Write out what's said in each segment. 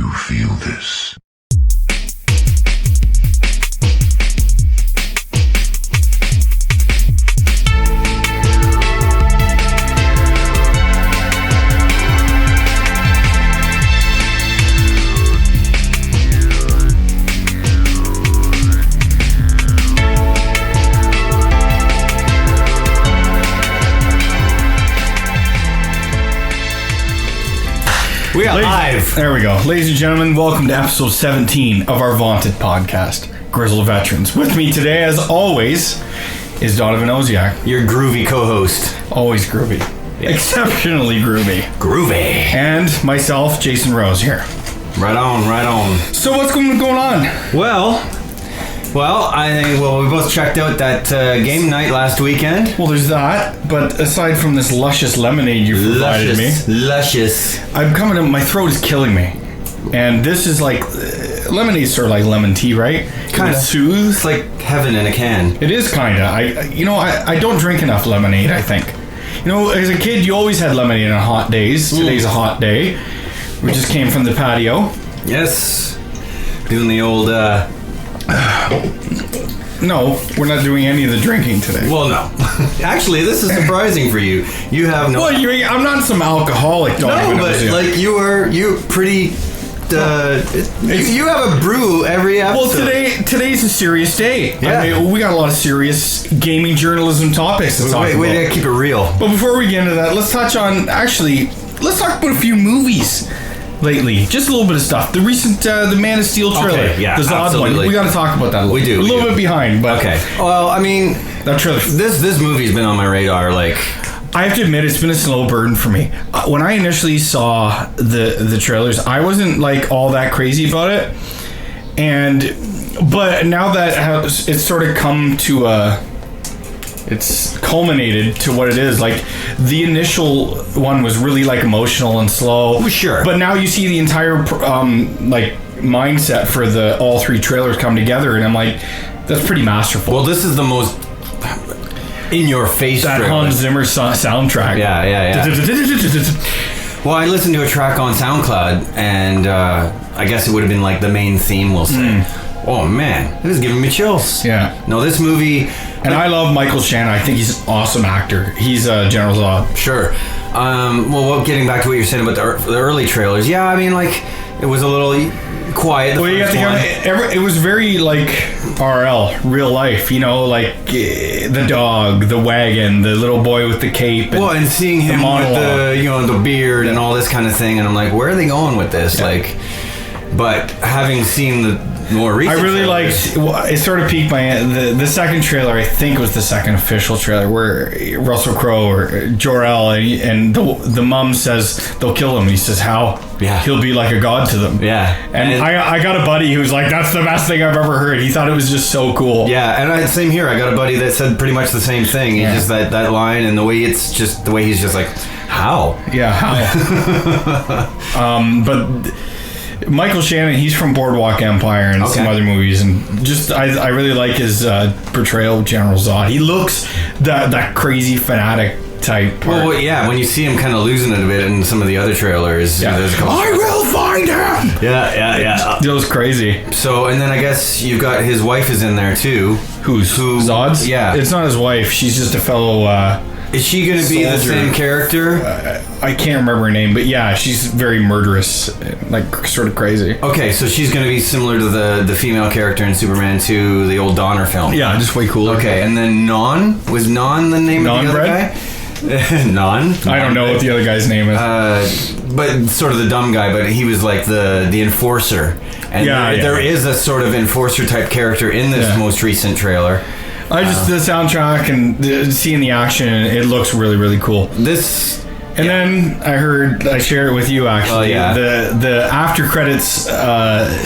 you feel this? We are live. There we go. Ladies and gentlemen, welcome to episode 17 of our vaunted podcast, Grizzled Veterans. With me today, as always, is Donovan Oziak. Your groovy co-host. Always groovy. Yeah. Exceptionally groovy. Groovy. And myself, Jason Rose, here. Right on, right on. So what's going on? Well, we both checked out that game night last weekend. Well, there's that, but aside from this luscious lemonade you provided me. Luscious. I'm coming to, my throat is killing me. And this is like, lemonade's sort of like lemon tea, right? Kind of. Soothes. It's like heaven in a can. It is kind of. I don't drink enough lemonade, I think. You know, as a kid, you always had lemonade on hot days. Today's a hot day. We just came from the patio. Yes. Doing the old, No, we're not doing any of the drinking today. Well, no. Actually, this is surprising for you. You have no... Well, I'm not some alcoholic. No, but like you pretty... you have a brew every episode. Well, today's a serious day. Yeah. I mean, we got a lot of serious gaming journalism topics to talk about. We gotta keep it real. But before we get into that, let's talk about a few movies lately. Just a little bit of stuff. The recent The Man of Steel trailer. Okay, yeah, the Zod absolutely. one. We got to talk about that a little bit. We do. A little bit behind, but... Okay. Well, I mean... That trailer... This movie's been on my radar, like... I have to admit, it's been a slow burn for me. When I initially saw the trailers, I wasn't like all that crazy about it. But now that it's sort of come to it's culminated to what it is. Like, the initial one was really like emotional and slow. Sure. But now you see the entire like mindset for all three trailers come together, and I'm like, that's pretty masterful. Well, this is the most in your face that trailer. Hans Zimmer soundtrack. Yeah. Well, I listened to a track on SoundCloud, and I guess it would have been like the main theme, we'll say. Oh man, it was giving me chills. Yeah. No, this movie... And I love Michael Shannon. I think he's an awesome actor. He's General Zod. Sure. Getting back to what you're saying about the early trailers, yeah, I mean, like, it was a little quiet. Well, you have to it was very like RL, real life, you know, like the dog, the wagon, the little boy with the cape. And seeing him with the beard and all this kind of thing, and I'm like, where are they going with this? Yeah. Like, but having seen the more recent, I really liked. It sort of piqued my the second trailer. I think was the second official trailer where Russell Crowe or Jor-El and the mom says they'll kill him. He says how? Yeah, he'll be like a god to them. Yeah, and I got a buddy who's like, that's the best thing I've ever heard. He thought it was just so cool. Yeah, and same here. I got a buddy that said pretty much the same thing. He just that line and the way he's just like, how? Yeah, how? But. Michael Shannon, he's from Boardwalk Empire and some other movies, and just I really like his portrayal of General Zod. He looks that crazy fanatic type. Well, yeah, when you see him kind of losing it a bit in some of the other trailers, there's a couple I will find him. Yeah. It was crazy. So, and then I guess you've got his wife is in there too. Who Zod's? Yeah, it's not his wife. She's just a fellow. Is she going to be the same character? I can't remember her name, but yeah, she's very murderous, like sort of crazy. Okay, so she's going to be similar to the female character in Superman 2, the old Donner film. Yeah, just way cooler. Okay, and then Was Non the name of the other guy? Non? I don't know what the other guy's name is. But sort of the dumb guy, but he was like the enforcer. And there is a sort of enforcer type character in this most recent trailer. The soundtrack and seeing the action, it looks really, really cool. Then I shared it with you actually. The after credits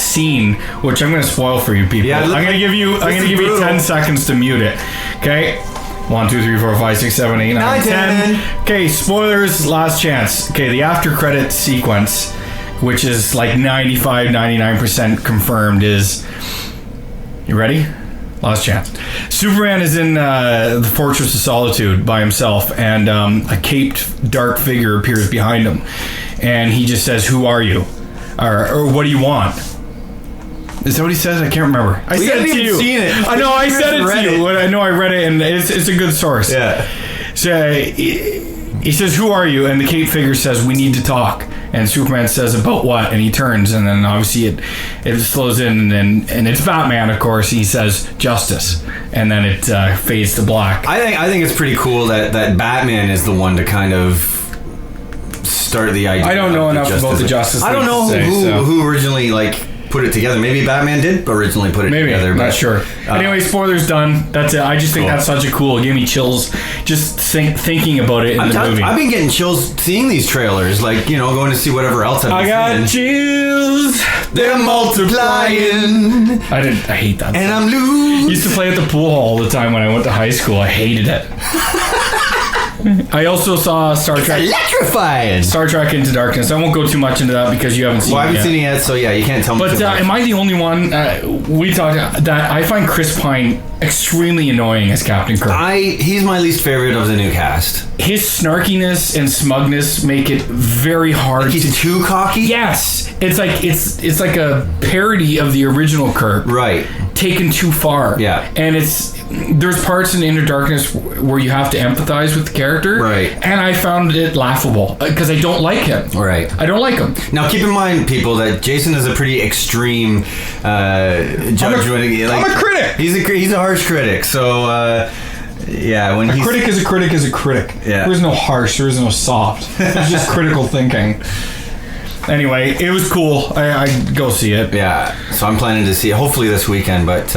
scene, which I'm going to spoil for you people. Yeah, I'm going to give you 10 seconds to mute it. Okay. 1, 2, 3, 4, 5, 6, 7, 8, 9, 10. Okay, spoilers, last chance. Okay, the after credits sequence, which is like 95-99% confirmed, is... You ready? Last chance. Superman is in the Fortress of Solitude by himself, and a caped dark figure appears behind him, and he just says, "Who are you?" or what do you want? Is that what he says? I can't remember. I said it to you. Seen it. I know I said it to you. I know I read it, and it's a good source. Yeah. So he says, "Who are you?" And the cape figure says, "We need to talk." And Superman says, "About what?" And he turns, and then obviously it slows in, and it's Batman, of course. He says, "Justice," and then it fades to black. I think it's pretty cool that Batman is the one to kind of start the idea. I don't know enough about the Justice League. I don't know who originally put it together. Maybe Batman did originally put it together. Not sure. Anyway, spoilers done. That's it. I just think that's such a cool. It gave me chills just thinking about it in the movie. I've been getting chills seeing these trailers. Going to see whatever else I got chills. They're multiplying. I hate that. And I'm losing. Used to play at the pool hall all the time when I went to high school. I hated it. I also saw Star Trek. Electrifying. Star Trek Into Darkness. I won't go too much into that because you haven't seen it. Well, I haven't seen it yet, so yeah, you can't tell me. But am I the only one? We talked that I find Chris Pine extremely annoying as Captain Kirk. He's my least favorite of the new cast. His snarkiness and smugness make it very hard. He's too cocky. Yes, it's like a parody of the original Kirk, right? Taken too far. Yeah, and there's parts in Inner Darkness where you have to empathize with the character, right? And I found it laughable because I don't like him. Right, I don't like him. Now, keep in mind, people, that Jason is a pretty extreme judge. I'm a critic. He's a harsh critic. So yeah, when a critic is a critic is a critic. Yeah, there is no harsh. There is no soft. It's just critical thinking. Anyway, it was cool. I go see it. Yeah, so I'm planning to see it hopefully this weekend, but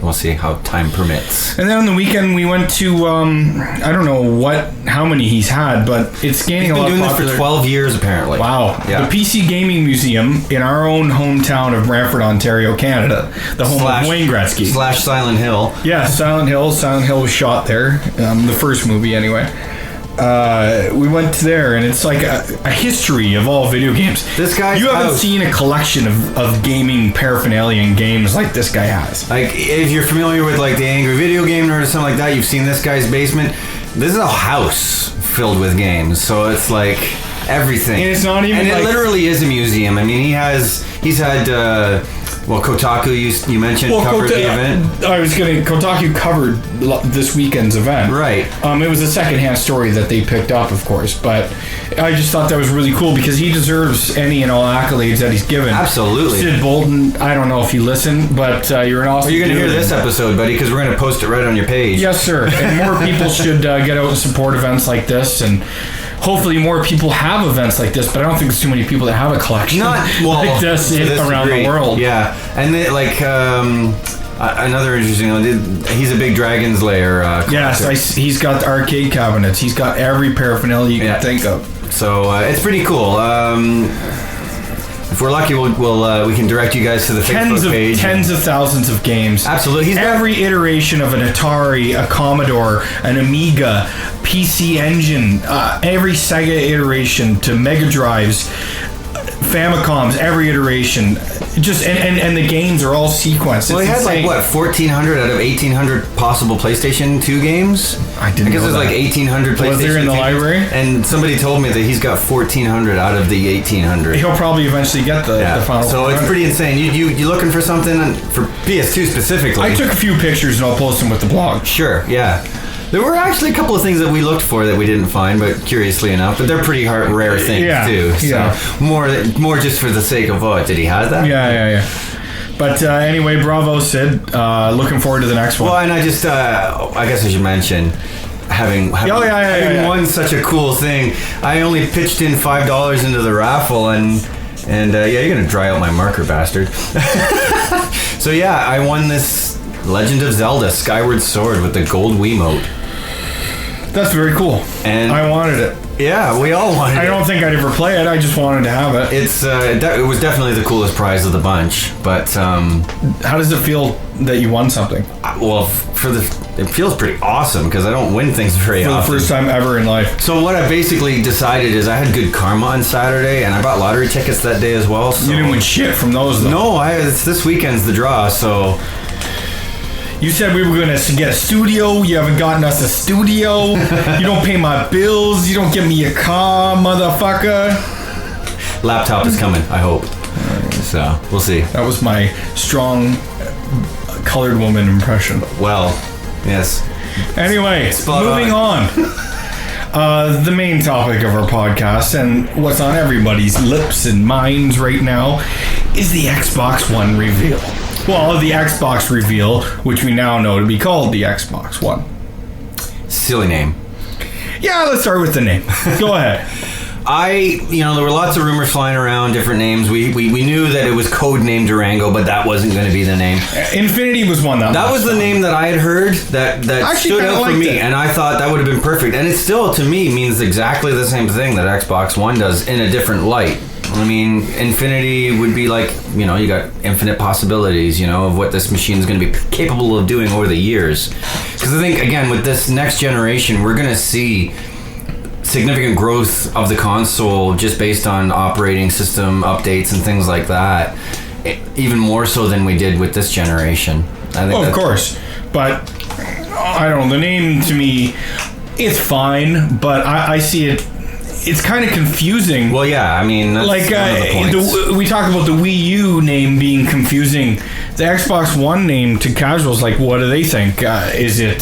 we'll see how time permits. And then on the weekend we went to I don't know how many he's had, but it's gaining a lot of popularity. He's been doing this for 12 years apparently. Wow. Yeah. The PC Gaming Museum in our own hometown of Brantford, Ontario, Canada. The home of Wayne Gretzky. / Silent Hill. Yeah, Silent Hill. Silent Hill was shot there. The first movie anyway. We went to there, and it's like a history of all video games. This guy, you haven't seen a collection of gaming paraphernalia and games like this guy has. Like, if you're familiar with the Angry Video Game Nerd or something like that, you've seen this guy's basement. This is a house filled with games, so it's like everything. And it's not even. And it literally is a museum. I mean, he's had. Kotaku, you mentioned, covered the event. Kotaku covered this weekend's event. Right. It was a secondhand story that they picked up, of course, but I just thought that was really cool because he deserves any and all accolades that he's given. Absolutely. Sid Bolton, I don't know if you listen, but you're an awesome You're going to hear this episode, buddy, because we're going to post it right on your page. Yes, sir. And more people should get out and support events like this, and hopefully more people have events like this, but I don't think there's too many people that have a collection like this around the world. Yeah, and another interesting one, he's a big Dragon's Lair collector. Yes, he's got the arcade cabinets. He's got every paraphernalia you can think of. So it's pretty cool. If we're lucky, we can direct you guys to the Facebook page. Tens of thousands of games. Absolutely. Every iteration of an Atari, a Commodore, an Amiga, PC Engine, every Sega iteration to Mega Drives, Famicoms, every iteration. Just and the games are all sequenced. Well, he had 1,400 out of 1,800 possible PlayStation 2 games. I guess there's 1,800 PlayStation 2 Was there in the library? And somebody told me that he's got 1,400 out of the 1,800. He'll probably eventually get the final. So it's pretty insane. You looking for something for PS2 specifically? I took a few pictures and I'll post them with the blog. Sure, yeah. There were actually a couple of things that we looked for that we didn't find, but curiously enough, but they're pretty rare things too. So more just for the sake of did he have that? Yeah. But anyway, bravo, Sid. Looking forward to the next one. Well, and I just I guess I should mention having won such a cool thing. I only pitched in $5 into the raffle, and you're gonna dry out my marker, bastard. So I won this Legend of Zelda Skyward Sword with the gold Wiimote. That's very cool. And I wanted it. Yeah, we all wanted it. I don't think I'd ever play it. I just wanted to have it. It was definitely the coolest prize of the bunch. But how does it feel that you won something? Well, it feels pretty awesome because I don't win things very often. For the first time ever in life. So what I basically decided is I had good karma on Saturday, and I bought lottery tickets that day as well. So. You didn't win shit from those, though. No, it's this weekend's the draw, so. You said we were going to get a studio. You haven't gotten us a studio. You don't pay my bills. You don't give me a car, motherfucker. laptop is coming, I hope. So we'll see. That was my strong colored woman impression. Well, yes. Anyway, moving on. The main topic of our podcast and what's on everybody's lips and minds right now is the Xbox One reveal. Well, the Xbox reveal, which we now know to be called the Xbox One. Silly name. Yeah, let's start with the name. Go ahead. There were lots of rumors flying around, different names. We knew that it was codenamed Durango, but that wasn't going to be the name. Infinity was one that was the name that I had heard that stood out for me, and I thought that would have been perfect. And it still, to me, means exactly the same thing that Xbox One does in a different light. I mean, Infinity would be like, you got infinite possibilities, of what this machine is going to be capable of doing over the years. Because I think, again, with this next generation, we're going to see significant growth of the console just based on operating system updates and things like that, even more so than we did with this generation. I think of course, but I don't know, the name to me, it's fine, but I see it, it's kind of confusing. Well, yeah, I mean, that's like we talk about the Wii U name being confusing. The Xbox One name to casuals, like, what do they think? Is it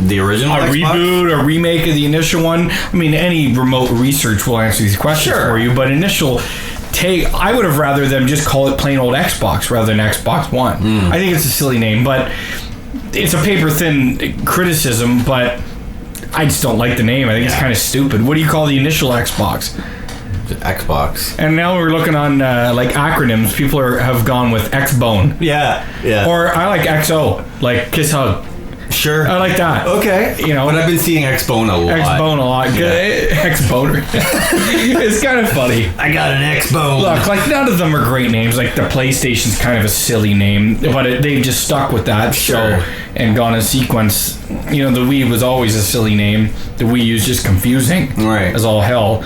the original a Xbox? Reboot, a remake of the initial one? I mean, any remote research will answer these questions for you, but initial take, I would have rather them just call it plain old Xbox rather than Xbox One. I think it's a silly name, but it's a paper thin criticism, but I just don't like the name. I think it's kind of stupid. What do you call the initial Xbox? Xbox. And now we're looking on like acronyms. People have gone with XBONE. Yeah. Or I like XO, like Kiss Hug. Sure. I like that. Okay. But I've been seeing XBONE a lot. XBONE a lot. Yeah. Xboner. It's kind of funny. I got an XBONE. Look, like, none of them are great names. Like, the PlayStation's kind of a silly name, but they've just stuck with that. Sure. And gone in sequence. The Wii was always a silly name. The Wii U's just confusing. Right. As all hell.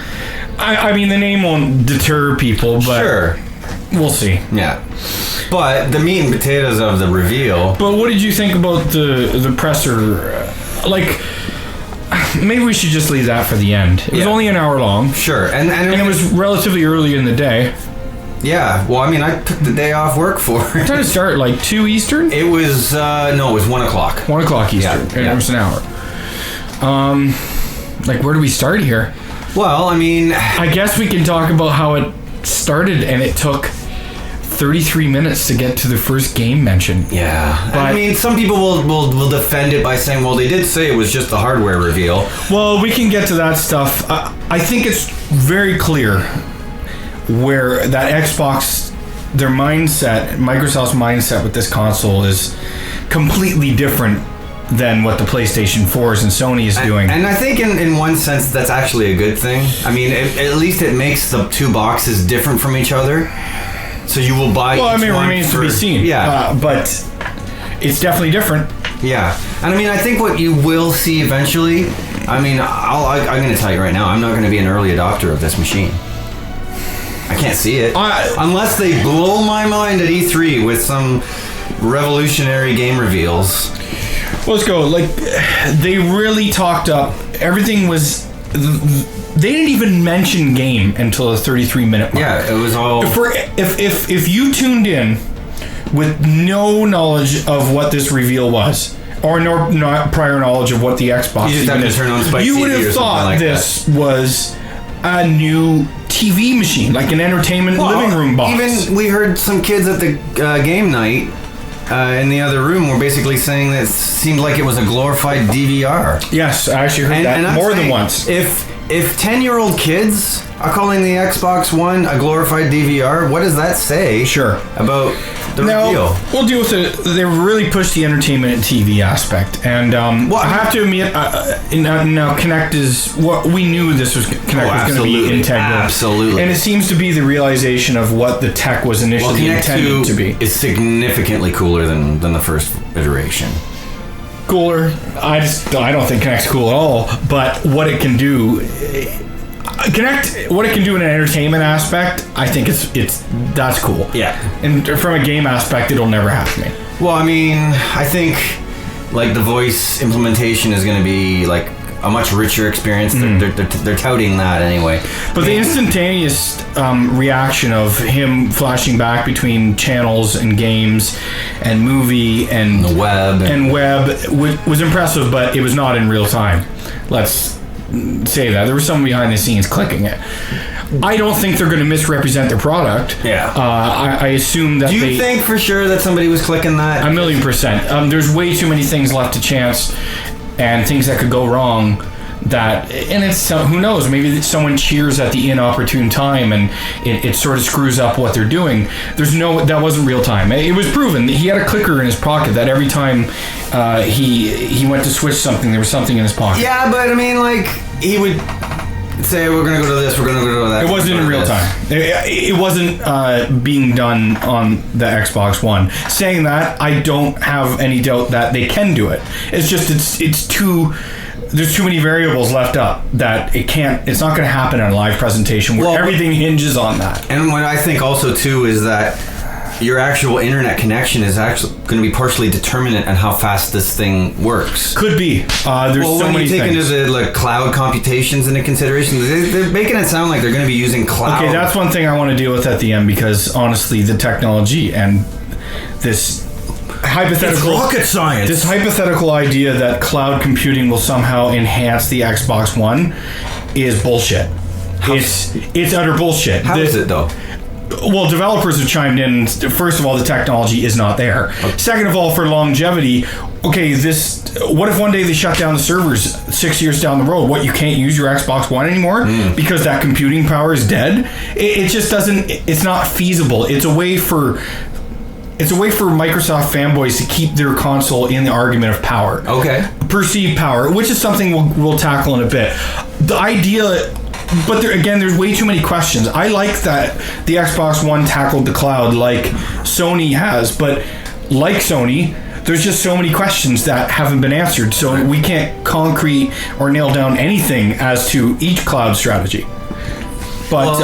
I mean, the name won't deter people, but sure. We'll see. Yeah. But the meat and potatoes of the reveal. But what did you think about the presser? Maybe we should just leave that for the end. It was only an hour long. Sure. And it was relatively early in the day. Yeah. Well, I mean, I took the day off work for it. What time did it start? Like 2 Eastern? It was, no, it was 1 o'clock. 1 o'clock Eastern. Yeah. And it was an hour. Where do we start here? Well, I mean, I guess we can talk about how it started, and it took 33 minutes to get to the first game mention. Yeah. But, I mean, some people will defend it by saying, well, they did say it was just the hardware reveal. Well, we can get to that stuff. I think it's very clear where that Xbox, their mindset, Microsoft's mindset with this console is completely different than what the PlayStation 4s and Sony is doing. And I think in one sense that's actually a good thing. I mean, at least it makes the two boxes different from each other. So you will buy each one. Well, it remains to be seen. Yeah. But it's definitely different. Yeah. And I mean, I think what you will see eventually, I mean, I'm going to tell you right now, I'm not going to be an early adopter of this machine. I can't see it. Unless they blow my mind at E3 with some revolutionary game reveals. Well, let's go. They really talked up. Everything was... They didn't even mention game until the 33-minute mark. Yeah, it was all... If you tuned in with no knowledge of what this reveal was, or not prior knowledge of what the Xbox you just have to turn on Spike you TV would have thought this was a new TV machine, like an entertainment living room box. Even we heard some kids at the game night in the other room were basically saying that it seemed like it was a glorified DVR. Yes, I actually heard that more than once. If 10-year-old kids are calling the Xbox One a glorified DVR, what does that say about the reveal? We'll deal with it. They really pushed the entertainment and TV aspect. And I have to admit, now Kinect is what we knew this was. Kinect was going to be integral. Absolutely. And it seems to be the realization of what the tech was initially intended to be. It's significantly cooler than the first iteration. Cooler. I don't think Kinect's cool at all. But what it can do, what it can do in an entertainment aspect, I think that's cool. Yeah. And from a game aspect, it'll never happen to me. Well, I mean, I think like the voice implementation is going to be like a much richer experience. They're touting that anyway. But the instantaneous reaction of him flashing back between channels and games and movie and the web was impressive, but it was not in real time. Let's say that. There was someone behind the scenes clicking it. I don't think they're going to misrepresent their product. Yeah. I assume that. Do you think for sure that somebody was clicking that? 1,000,000%. There's way too many things left to chance and things that could go wrong. And it's who knows? Maybe someone cheers at the inopportune time and it sort of screws up what they're doing. That wasn't real time. It was proven. He had a clicker in his pocket that every time he went to switch something, there was something in his pocket. Yeah, but I mean, like he would say, we're going to go to this, we're going to go to that. It wasn't in real time. It wasn't being done on the Xbox One. Saying that, I don't have any doubt that they can do it. It's just there's too many variables left up that it's not going to happen in a live presentation where everything hinges on that. And what I think also too is that your actual internet connection is actually going to be partially determinant on how fast this thing works. Could be. There's so many things. When you take into the cloud computations into consideration, they're making it sound like they're going to be using cloud. Okay, that's one thing I want to deal with at the end, because honestly, the technology and this hypothetical rocket science. This hypothetical idea that cloud computing will somehow enhance the Xbox One is bullshit. It's utter bullshit. How is it though? Well, developers have chimed in. First of all, the technology is not there. Okay. Second of all, for longevity, okay, what if one day they shut down the servers 6 years down the road? What, you can't use your Xbox One anymore because that computing power is dead? It just doesn't. It's not feasible. It's a way for Microsoft fanboys to keep their console in the argument of power. Okay. Perceived power, which is something we'll tackle in a bit. The idea, but there's way too many questions. I like that the Xbox One tackled the cloud like Sony has, but like Sony, there's just so many questions that haven't been answered. So we can't concrete or nail down anything as to each cloud strategy. But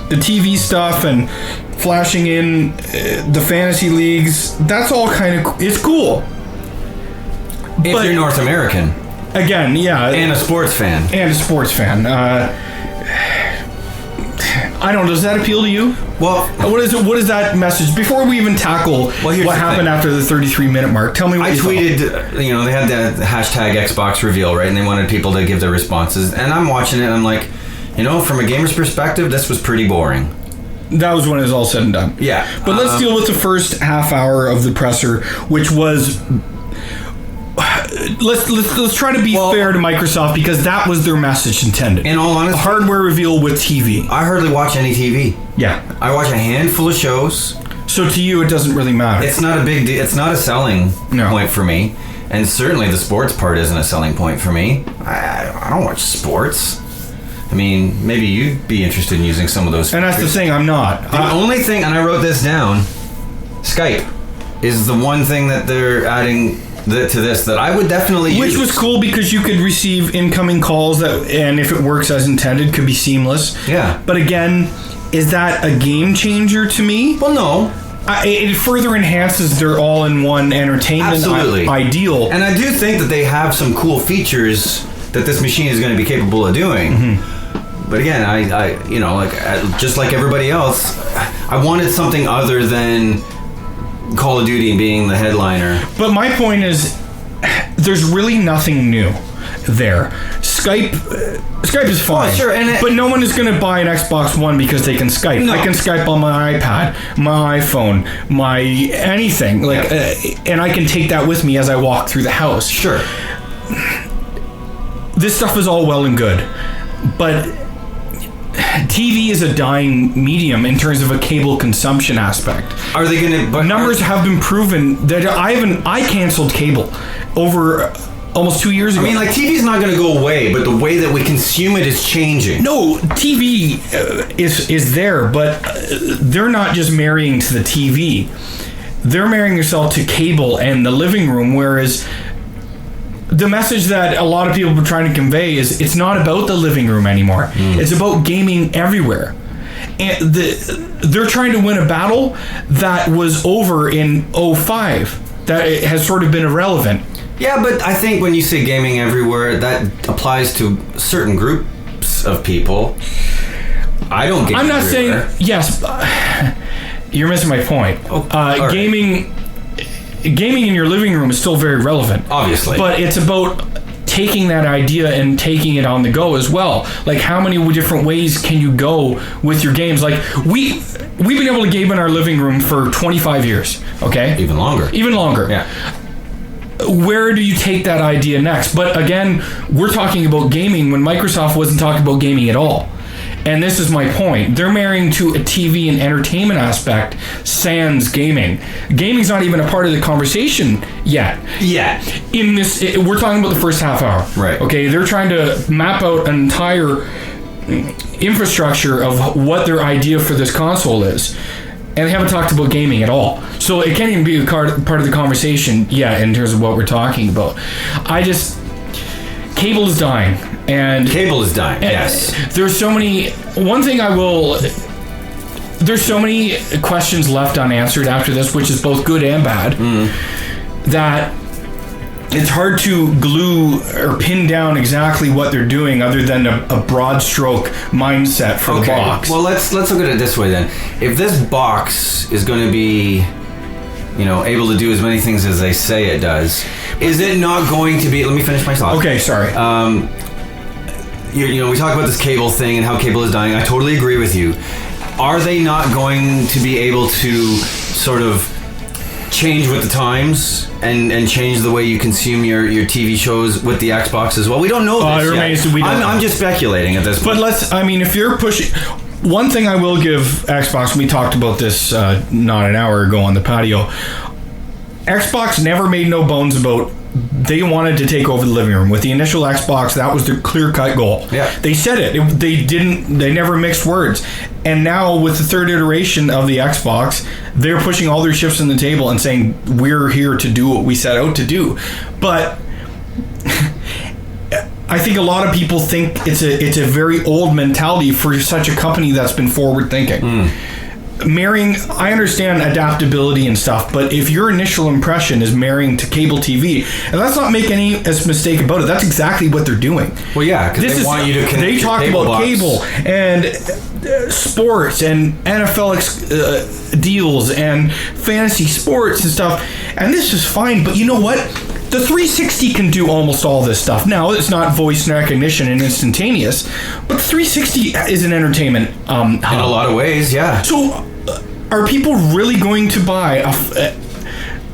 the TV stuff and flashing in the fantasy leagues, that's all kind of, it's cool. If you're North American. Again, yeah. And a sports fan. I don't know, does that appeal to you? Well, what is that message? Before we even tackle what happened after the 33-minute mark, tell me what you tweeted, they had the hashtag Xbox reveal, right? And they wanted people to give their responses. And I'm watching it and I'm like, from a gamer's perspective, this was pretty boring. That was when it was all said and done. Yeah. But let's deal with the first half hour of the presser, which was... Let's try to be fair to Microsoft, because that was their message intended. In all honesty, a hardware reveal with TV. I hardly watch any TV. Yeah. I watch a handful of shows. So to you, it doesn't really matter. It's not a big deal. It's not a selling point for me. And certainly the sports part isn't a selling point for me. I don't watch sports. I mean, maybe you'd be interested in using some of those features. And that's the thing, I'm not. The only thing, and I wrote this down, Skype is the one thing that they're adding to this that I would definitely use. Which was cool because you could receive incoming calls and if it works as intended, could be seamless. Yeah. But again, is that a game changer to me? Well, no. It further enhances their all-in-one entertainment ideal. And I do think that they have some cool features that this machine is going to be capable of doing. Mm-hmm. But again, I just like everybody else, I wanted something other than Call of Duty being the headliner. But my point is, there's really nothing new there. Skype is fine. Sure, but no one is going to buy an Xbox One because they can Skype. No. I can Skype on my iPad, my iPhone, my anything. And I can take that with me as I walk through the house. Sure. This stuff is all well and good, but TV is a dying medium in terms of a cable consumption aspect. Are they going to... Numbers have been proven that I canceled cable over almost 2 years ago. I mean, TV's not going to go away, but the way that we consume it is changing. No, TV is there, but they're not just marrying to the TV. They're marrying themselves to cable and the living room, whereas... The message that a lot of people were trying to convey is it's not about the living room anymore. It's about gaming everywhere. And they're trying to win a battle that was over in 2005. That has sort of been irrelevant. Yeah, but I think when you say gaming everywhere, that applies to certain groups of people. I don't game. I'm not everywhere. saying yes. You're missing my point. Right. Gaming in your living room is still very relevant, obviously, but it's about taking that idea and taking it on the go as well. Like, how many different ways can you go with your games? Like, we've been able to game in our living room for 25 years. Okay, even longer. Yeah. Where do you take that idea next? But again, we're talking about gaming when Microsoft wasn't talking about gaming at all. And this is my point. They're marrying to a TV and entertainment aspect sans gaming. Gaming's not even a part of the conversation yet. Yeah. In this, we're talking about the first half hour. Right. Okay, they're trying to map out an entire infrastructure of what their idea for this console is. And they haven't talked about gaming at all. So it can't even be a part of the conversation yet in terms of what we're talking about. Cable is dying. Yes. There's so many... One thing there's so many questions left unanswered after this, which is both good and bad, that it's hard to glue or pin down exactly what they're doing other than a broad stroke mindset for the box. Well, let's look at it this way then. If this box is going to be, able to do as many things as they say it does, is it not going to be... Let me finish my thought. Okay, sorry. We talk about this cable thing and how cable is dying. I totally agree with you. Are they not going to be able to sort of change with the times and change the way you consume your TV shows with the Xbox as well? We don't know this yet. I'm just speculating at this point. But if you're pushing... One thing I will give Xbox, we talked about this not an hour ago on the patio. Xbox never made no bones about they wanted to take over the living room. With the initial Xbox, that was their clear-cut goal. Yeah. They said it. They never mixed words. And now with the third iteration of the Xbox, they're pushing all their chips on the table and saying, we're here to do what we set out to do. But I think a lot of people think it's a very old mentality for such a company that's been forward-thinking. Marrying, I understand adaptability and stuff, but if your initial impression is marrying to cable TV, and let's not make any mistake about it, that's exactly what they're doing. Well, yeah, because they want you to connect. They talk about box. Cable and sports and NFL deals and fantasy sports and stuff, and this is fine. But you know what? The 360 can do almost all this stuff. Now, it's not voice recognition and instantaneous, but the 360 is an entertainment hub. In a lot of ways, yeah. So, are people really going to buy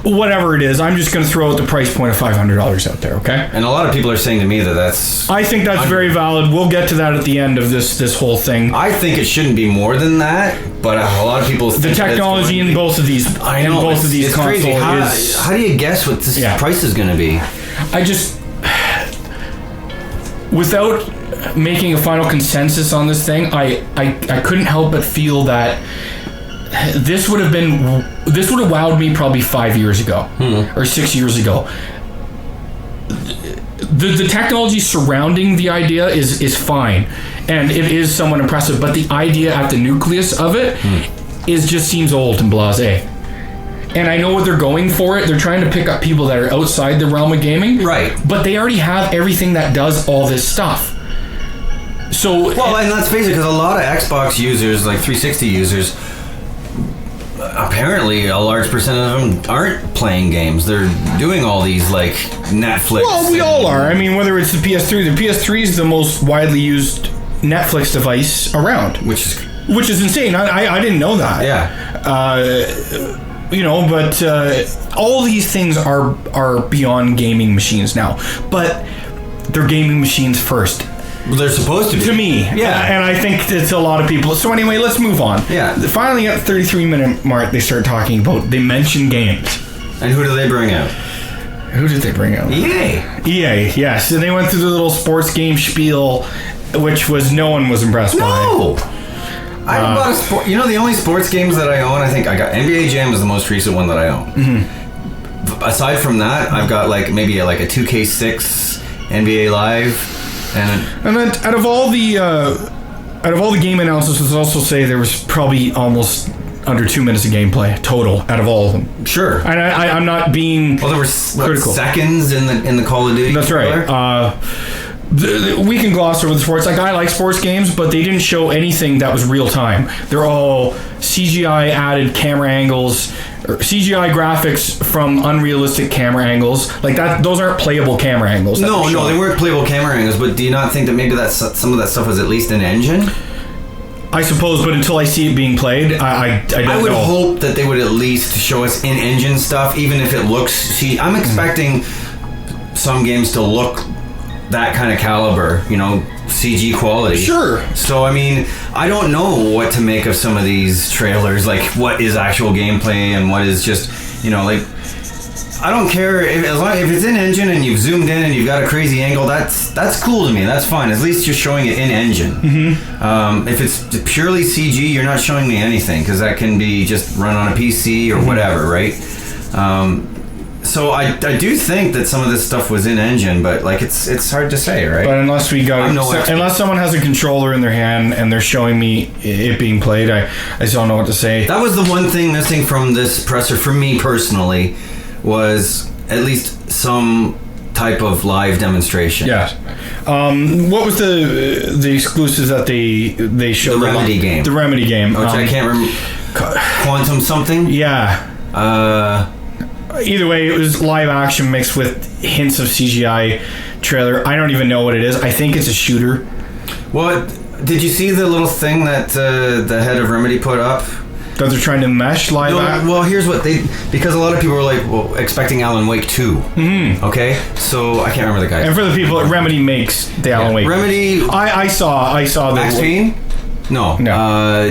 whatever it is? I'm just going to throw out the price point of $500 out there, okay? And a lot of people are saying to me that's... I think that's very valid. We'll get to that at the end of this whole thing. I think it shouldn't be more than that, but a lot of people think the technology in both of these it's crazy. How do you guess what this price is going to be? I just... Without making a final consensus on this thing, I couldn't help but feel that this would have wowed me probably 5 years ago or 6 years ago. The technology surrounding the idea is fine, and it is somewhat impressive, but the idea at the nucleus of it just seems old and blasé. And I know what they're going for it. They're trying to pick up people that are outside the realm of gaming. Right. But they already have everything that does all this stuff. So... Well, and let's face it, because a lot of Xbox users, like 360 users... Apparently, a large percent of them aren't playing games. They're doing all these, like, Netflix. Well, we all are. I mean, whether it's the PS3, the PS3 is the most widely used Netflix device around. Which is insane. I didn't know that. Yeah. But all these things are beyond gaming machines now. But they're gaming machines first. Well, they're supposed to be. To me. Yeah. And I think it's a lot of people. So anyway, let's move on. Yeah. Finally, at the 33-minute mark, they start talking about... They mention games. And who do they bring out? Who did they bring out? EA, yes. And they went through the little sports game spiel, which no one was impressed by. No! I bought a sport... the only sports games that I own, I think I got... NBA Jam is the most recent one that I own. Mm-hmm. Aside from that, I've got maybe a 2K6 NBA Live... And then out of all the game announcements, let's also say there was probably almost under 2 minutes of gameplay total out of all of them. Sure. And I'm not being there were critical seconds in the Call of Duty. That's trailer? Right. We can gloss over the sports. Like, I like sports games, but they didn't show anything that was real time. They're all CGI added camera angles, or CGI graphics from unrealistic camera angles. Like that, those aren't playable camera angles. No, they weren't playable camera angles. But do you not think that maybe some of that stuff was at least in engine? I suppose, but until I see it being played, I would hope that they would at least show us in engine stuff, even if it looks. See, I'm expecting some games to look that kind of caliber, CG quality. Sure. So, I mean, I don't know what to make of some of these trailers. Like, what is actual gameplay and what is just, I don't care if it's in engine and you've zoomed in and you've got a crazy angle. That's cool to me. That's fine. At least you're showing it in engine. Mm-hmm. If it's purely CG, you're not showing me anything because that can be just run on a PC or whatever, right? So I do think that some of this stuff was in engine, but like it's hard to say, right? But unless unless someone has a controller in their hand and they're showing me it being played, I just don't know what to say. That was the one thing missing from this presser for me personally, was at least some type of live demonstration. Yeah. What was the exclusives that they showed? The Remedy game. The Remedy game. Which I can't remember. Quantum something? Yeah. Either way, it was live action mixed with hints of CGI trailer. I don't even know what it is. I think it's a shooter. Well, did you see the little thing that the head of Remedy put up? That they're trying to mesh live action? Well, here's what because a lot of people were expecting Alan Wake 2. Mm-hmm. Okay? So, I can't remember the guy. And for the people, Remedy makes the Alan Wake. Remedy... I saw the... Max Payne? No.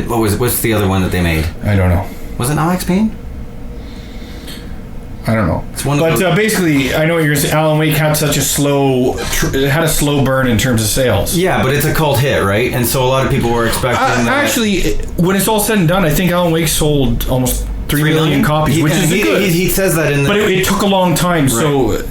What's the other one that they made? I don't know. Was it not Max Payne? I don't know. But basically, I know what you're saying. Alan Wake had such a slow burn in terms of sales. Yeah, but it's a cult hit, right? And so a lot of people were expecting that. Actually, when it's all said and done, I think Alan Wake sold almost 3 million copies, which is good. He says that in the... But it took a long time, right. So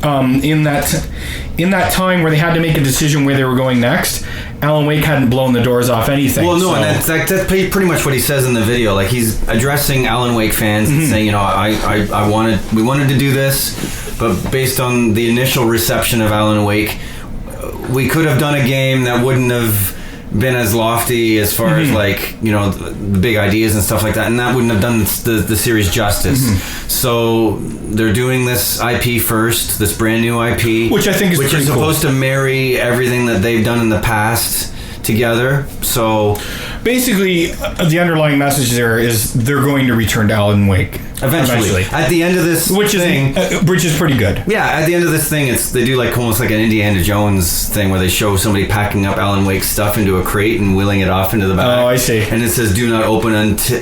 in that time where they had to make a decision where they were going next, Alan Wake hadn't blown the doors off anything. Well, no, and that's pretty much what he says in the video. Like, he's addressing Alan Wake fans and saying, we wanted to do this, but based on the initial reception of Alan Wake, we could have done a game that wouldn't have been as lofty as far as the big ideas and stuff like that, and that wouldn't have done the series justice. So they're doing this IP first, this brand new IP, which I think is pretty supposed to marry everything that they've done in the past together. So basically, the underlying message there is they're going to return to Alan Wake eventually. At the end of this which is pretty good. Yeah, at the end of this thing, they do almost like an Indiana Jones thing where they show somebody packing up Alan Wake's stuff into a crate and wheeling it off into the back. Oh, I see. And it says "Do not open until."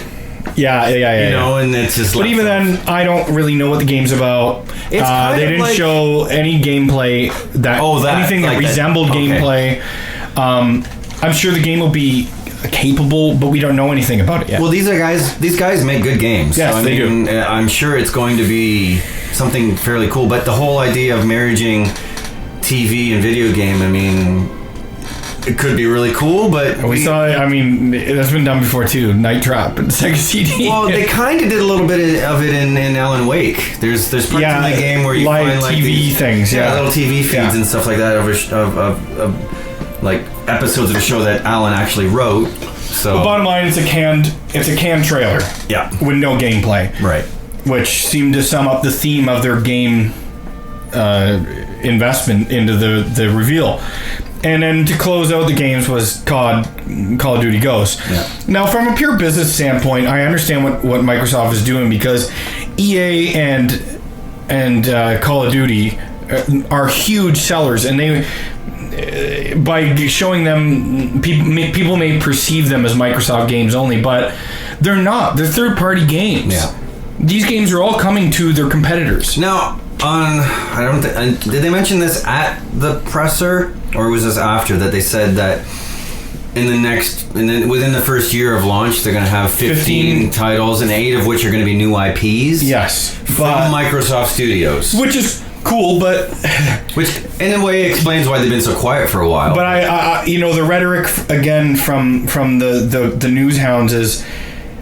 Yeah. And it's just. But even then, I don't really know what the game's about. They didn't show any gameplay anything that resembled gameplay. I'm sure the game will be capable, but we don't know anything about it yet. Well, these guys make good games. Yes, they do. I'm sure it's going to be something fairly cool. But the whole idea of marrying TV and video game, it could be really cool, but we saw it. That's been done before too. Night Trap and Sega CD. Well, they kind of did a little bit of it in Alan Wake. There's parts in the game where you find TV things, little TV feeds and stuff like that of episodes of a show that Alan actually wrote. So the bottom line, it's a canned trailer. Yeah, with no gameplay. Right. Which seemed to sum up the theme of their game investment into the reveal. And then to close out the games was Call of Duty Ghosts. Yeah. Now, from a pure business standpoint, I understand what Microsoft is doing, because EA and Call of Duty are huge sellers, and they, by showing them, people may perceive them as Microsoft games only, but they're not. They're third-party games. Yeah. These games are all coming to their competitors. Now, did they mention this at the presser, or was this after that they said that within the first year of launch they're going to have 15 titles, and 8 of which are going to be new IPs? Yes, from Microsoft Studios, which is cool, but which in a way explains why they've been so quiet for a while. But I the rhetoric again from the news hounds is,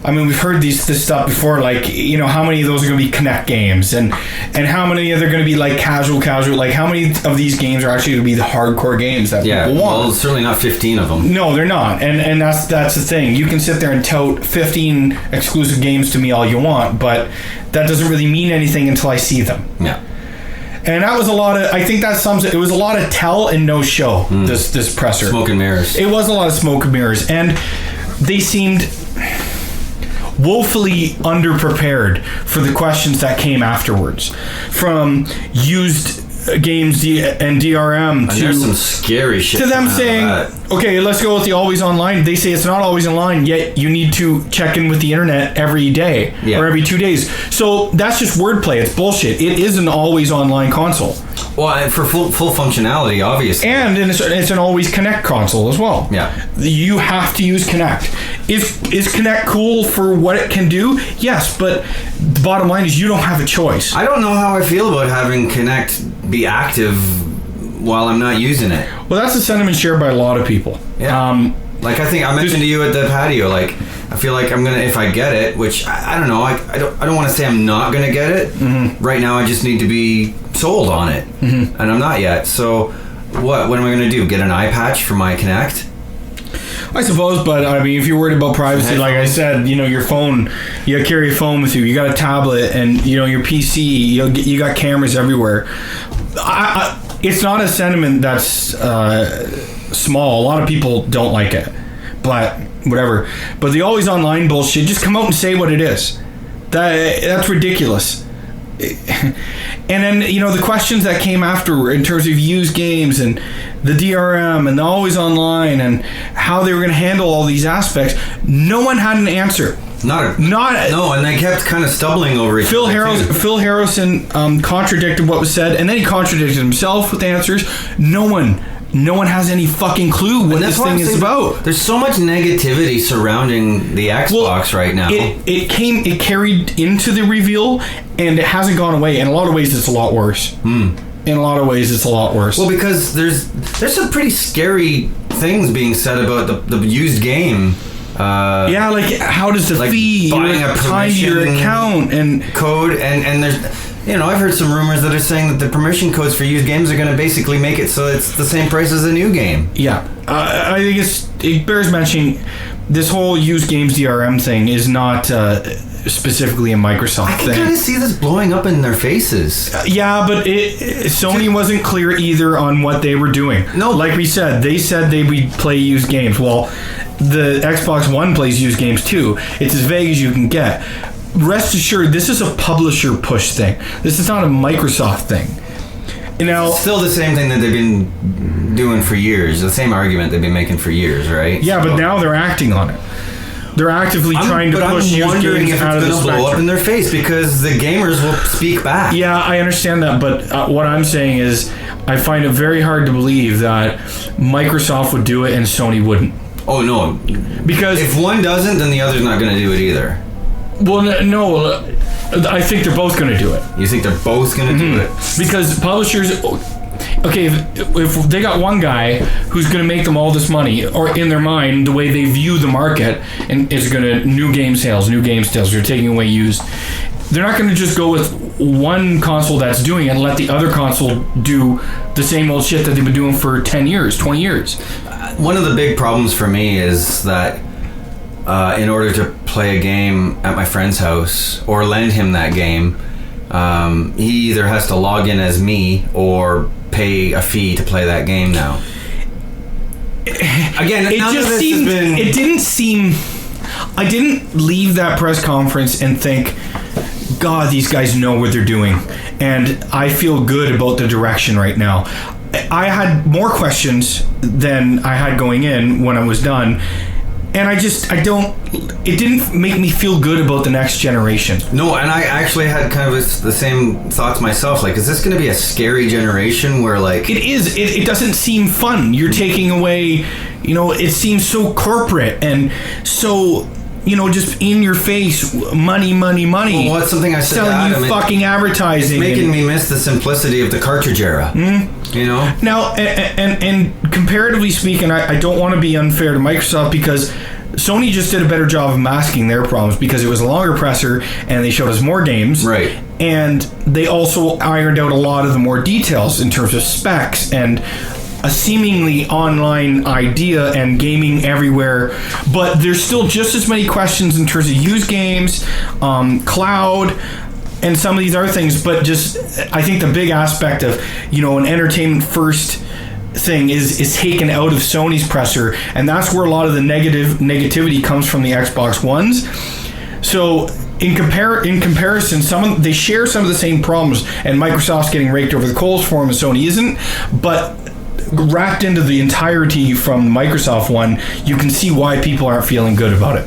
I mean, we've heard this stuff before, like, you know, how many of those are going to be Kinect games, and how many are going to be like casual, like how many of these games are actually going to be the hardcore games that people want? Well, certainly not 15 of them. No, they're not, and that's the thing. You can sit there and tout 15 exclusive games to me all you want, but that doesn't really mean anything until I see them. Yeah. And that was a lot of, I think that sums it. It was a lot of tell and no show, this presser. Smoke and mirrors. It was a lot of smoke and mirrors. And they seemed woefully underprepared for the questions that came afterwards. From used games and DRM to... there's some scary shit. To them saying, okay, let's go with the always online. They say it's not always online, yet you need to check in with the internet every day or every 2 days. So that's just wordplay. It's bullshit. It is an always online console. Well, for full functionality, obviously. And it's an always Kinect console as well. Yeah. You have to use Kinect. Is Kinect cool for what it can do? Yes, but the bottom line is you don't have a choice. I don't know how I feel about having Kinect be active while I'm not using it. Well, that's a sentiment shared by a lot of people. Yeah. Like, I think I mentioned to you at the patio, like, I feel like I'm gonna, if I get it, which I don't know, I don't want to say I'm not gonna get it. Mm-hmm. Right now, I just need to be sold on it, and I'm not yet. So, what am I gonna do? Get an eye patch for my Kinect? I suppose, but I mean, if you're worried about privacy, like I said, you know, your phone, you gotta carry a phone with you. You got a tablet, and you know, your PC. You got cameras everywhere. It's not a sentiment that's small. A lot of people don't like it, but whatever. But the always online bullshit, just come out and say what it is. That's ridiculous. And then, you know, the questions that came after in terms of used games and the DRM and the always online and how they were going to handle all these aspects, no one had an answer. No, and they kept kind of stumbling over each other. Phil Harrison contradicted what was said, and then he contradicted himself with answers. No one has any fucking clue what this thing is about. There's so much negativity surrounding the Xbox right now. It carried into the reveal, and it hasn't gone away. In a lot of ways, it's a lot worse. In a lot of ways, it's a lot worse. Well, because there's some pretty scary things being said about the used game. Like how does the fee tie to your account and code and there's, you know, I've heard some rumors that are saying that the permission codes for used games are going to basically make it so it's the same price as a new game. Yeah, I think it bears mentioning this whole used games DRM thing is not specifically a Microsoft thing. I can kind of see this blowing up in their faces. But Sony wasn't clear either on what they were doing. No, like we said, they said they would play used games. Well, the Xbox One plays used games too. It's as vague as you can get. Rest assured, this is a publisher push thing. This is not a Microsoft thing. You know, it's still the same thing that they've been doing for years. The same argument they've been making for years, right? Yeah, but now they're acting on it. They're actively trying to push used games out of the spectrum. But I'm wondering if it's going to blow up in their face because the gamers will speak back. Yeah, I understand that, but what I'm saying is I find it very hard to believe that Microsoft would do it and Sony wouldn't. Oh, no. Because if one doesn't, then the other's not going to do it either. Well, no, I think they're both going to do it. You think they're both going to do it? Because publishers... Okay, if they got one guy who's going to make them all this money, or in their mind, the way they view the market, and is going to new game sales, they're taking away used. They're not going to just go with one console that's doing it and let the other console do the same old shit that they've been doing for 10 years, 20 years. One of the big problems for me is that in order to play a game at my friend's house or lend him that game, he either has to log in as me or pay a fee to play that game now. Again, it didn't seem... I didn't leave that press conference and think, God, these guys know what they're doing. And I feel good about the direction right now. I had more questions than I had going in when I was done. And it didn't make me feel good about the next generation. No, and I actually had kind of the same thoughts myself. Like, is this going to be a scary generation where, like... It is. It doesn't seem fun. You're taking away, it seems so corporate and so... just in your face, money. Well, what's something I said selling you fucking advertising. It's making me miss the simplicity of the cartridge era. Now, and comparatively speaking, I don't want to be unfair to Microsoft because Sony just did a better job of masking their problems because it was a longer presser and they showed us more games. Right. And they also ironed out a lot of the more details in terms of specs and a seemingly online idea and gaming everywhere. But there's still just as many questions in terms of used games, cloud, and some of these other things. But just, I think the big aspect of, an entertainment first thing is taken out of Sony's presser, and that's where a lot of the negativity comes from the Xbox Ones. So in comparison, they share some of the same problems, and Microsoft's getting raked over the coals for them, and Sony isn't. But wrapped into the entirety from the Microsoft one, you can see why people aren't feeling good about it.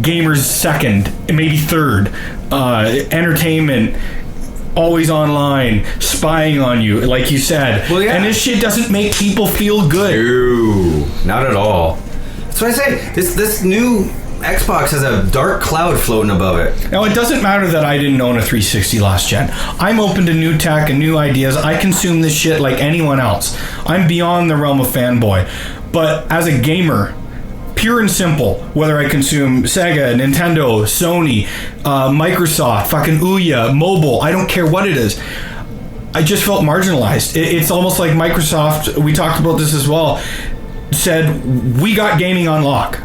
Gamers second, maybe third, entertainment always online, spying on you, like you said. Well, yeah. And this shit doesn't make people feel good. No, not at all. That's what I say. This new Xbox has a dark cloud floating above it. Now, it doesn't matter that I didn't own a 360 last gen. I'm open to new tech and new ideas. I consume this shit like anyone else. I'm beyond the realm of fanboy. But as a gamer, pure and simple, whether I consume Sega, Nintendo, Sony, Microsoft, fucking Ouya, mobile, I don't care what it is. I just felt marginalized. It's almost like Microsoft, we talked about this as well, said, we got gaming on lock.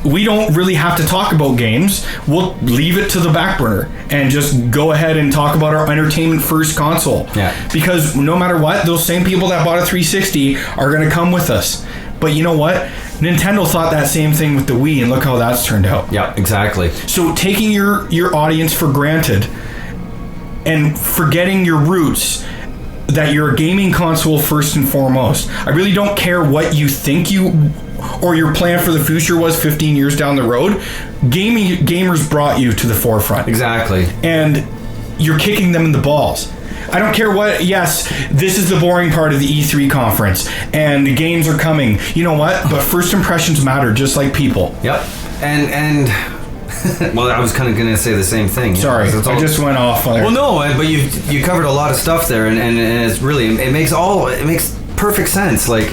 We don't really have to talk about games. We'll leave it to the back burner and just go ahead and talk about our entertainment first console. Yeah. Because no matter what, those same people that bought a 360 are going to come with us. But you know what? Nintendo thought that same thing with the Wii, and look how that's turned out. Yeah, exactly. So taking your audience for granted and forgetting your roots, that you're a gaming console first and foremost. I really don't care what you think or your plan for the future was 15 years down the road. Gamers brought you to the forefront. Exactly. And you're kicking them in the balls. I don't care what. Yes, this is the boring part of the E3 conference, and the games are coming. You know what? But first impressions matter, just like people. Yep. And well, I was kind of going to say the same thing. Sorry, I just went off. Well, no, but you covered a lot of stuff there, and it's really it makes perfect sense. Like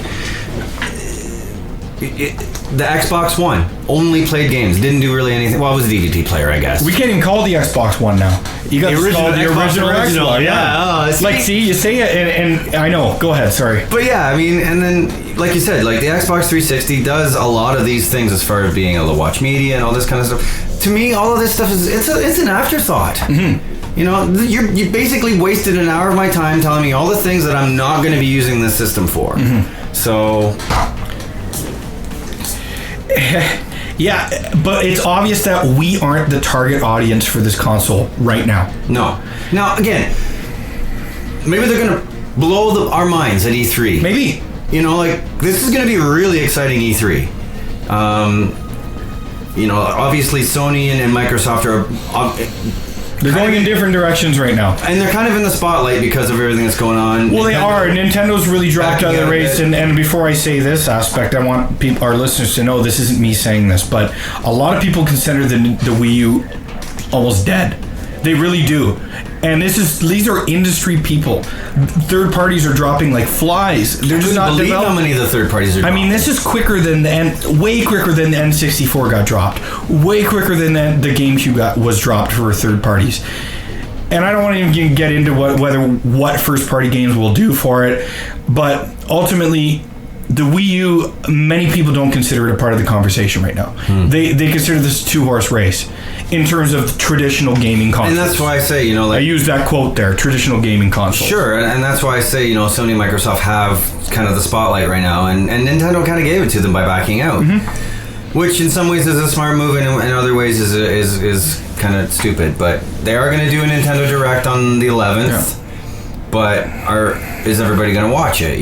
the Xbox One only played games, didn't do really anything. Well, it was a DVD player, I guess. We can't even call the Xbox One now. You got the original Xbox. Yeah. See, you say it, and I know. Go ahead. Sorry. But yeah, I mean, and then like you said, like the Xbox 360 does a lot of these things as far as being able to watch media and all this kind of stuff. To me, all of this stuff it's an afterthought. Mm-hmm. You basically wasted an hour of my time telling me all the things that I'm not going to be using this system for. Mm-hmm. So. Yeah, but it's obvious that we aren't the target audience for this console right now. No. Now, again, maybe they're going to blow our minds at E3. Maybe. This is going to be a really exciting E3. Obviously Sony and Microsoft are... They're going in different directions right now. And they're kind of in the spotlight because of everything that's going on. Well, they are. Nintendo's really dropped out of the race. And before I say this aspect, I want our listeners to know this isn't me saying this, but a lot of people consider the Wii U almost dead. They really do. And these are industry people. Third parties are dropping like flies. They're just not believe how many of the third parties are dropping. I mean, this is quicker than way quicker than the N64 got dropped. Way quicker than the GameCube was dropped for third parties. And I don't want to even get into what first party games will do for it, but ultimately the Wii U, many people don't consider it a part of the conversation right now. They consider this a two-horse race in terms of traditional gaming consoles. And that's why I say, I use that quote there, traditional gaming consoles. Sure, and that's why I say, Sony and Microsoft have kind of the spotlight right now, and Nintendo kind of gave it to them by backing out. Mm-hmm. Which in some ways is a smart move, and in other ways is kind of stupid. But they are going to do a Nintendo Direct on the 11th. Yeah. But is everybody going to watch it?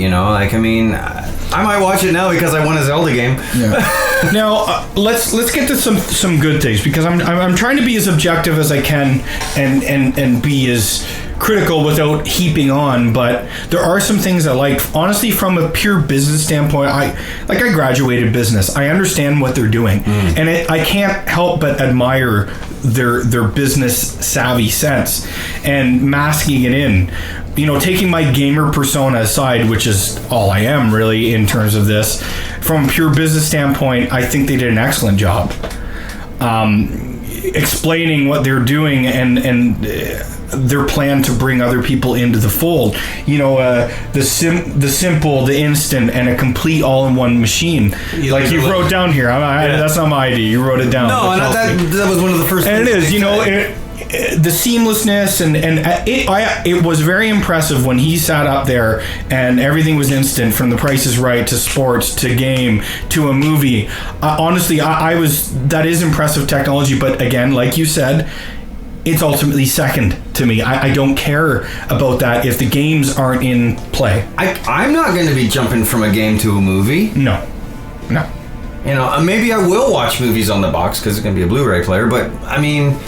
I might watch it now because I won a Zelda game. Yeah. Now let's get to some good things, because I'm trying to be as objective as I can and be as critical without heaping on, but there are some things I like. Honestly, from a pure business standpoint, I graduated business. I understand what they're doing, and I can't help but admire their business savvy sense and masking it in. You know, taking my gamer persona aside, which is all I am really in terms of this, from a pure business standpoint, I think they did an excellent job explaining what they're doing and their plan to bring other people into the fold. You know, the simple, the instant, and a complete all-in-one machine. Like you wrote down here. That's not my idea. You wrote it down. No, and that was one of the first things. And it is, you know, the seamlessness and it was very impressive when he sat up there and everything was instant, from The Price is Right to sports to game to a movie. Honestly, that is impressive technology, but again, like you said, it's ultimately second to me. I don't care about that if the games aren't in play. I'm not going to be jumping from a game to a movie. No. You know, maybe I will watch movies on the box because it's going to be a Blu-ray player, but I mean,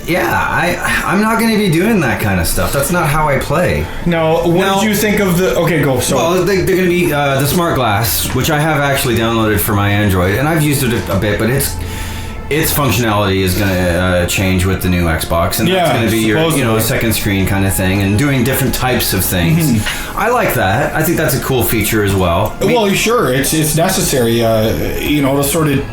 yeah, I'm not going to be doing that kind of stuff. That's not how I play. No, what did you think of the... Okay, go. So. Well, they're going to be the Smart Glass, which I have actually downloaded for my Android, and I've used it a bit, but its functionality is going to change with the new Xbox, and that's going to be your second screen kind of thing, and doing different types of things. Mm-hmm. I like that. I think that's a cool feature as well. Well, sure, it's necessary, to sort of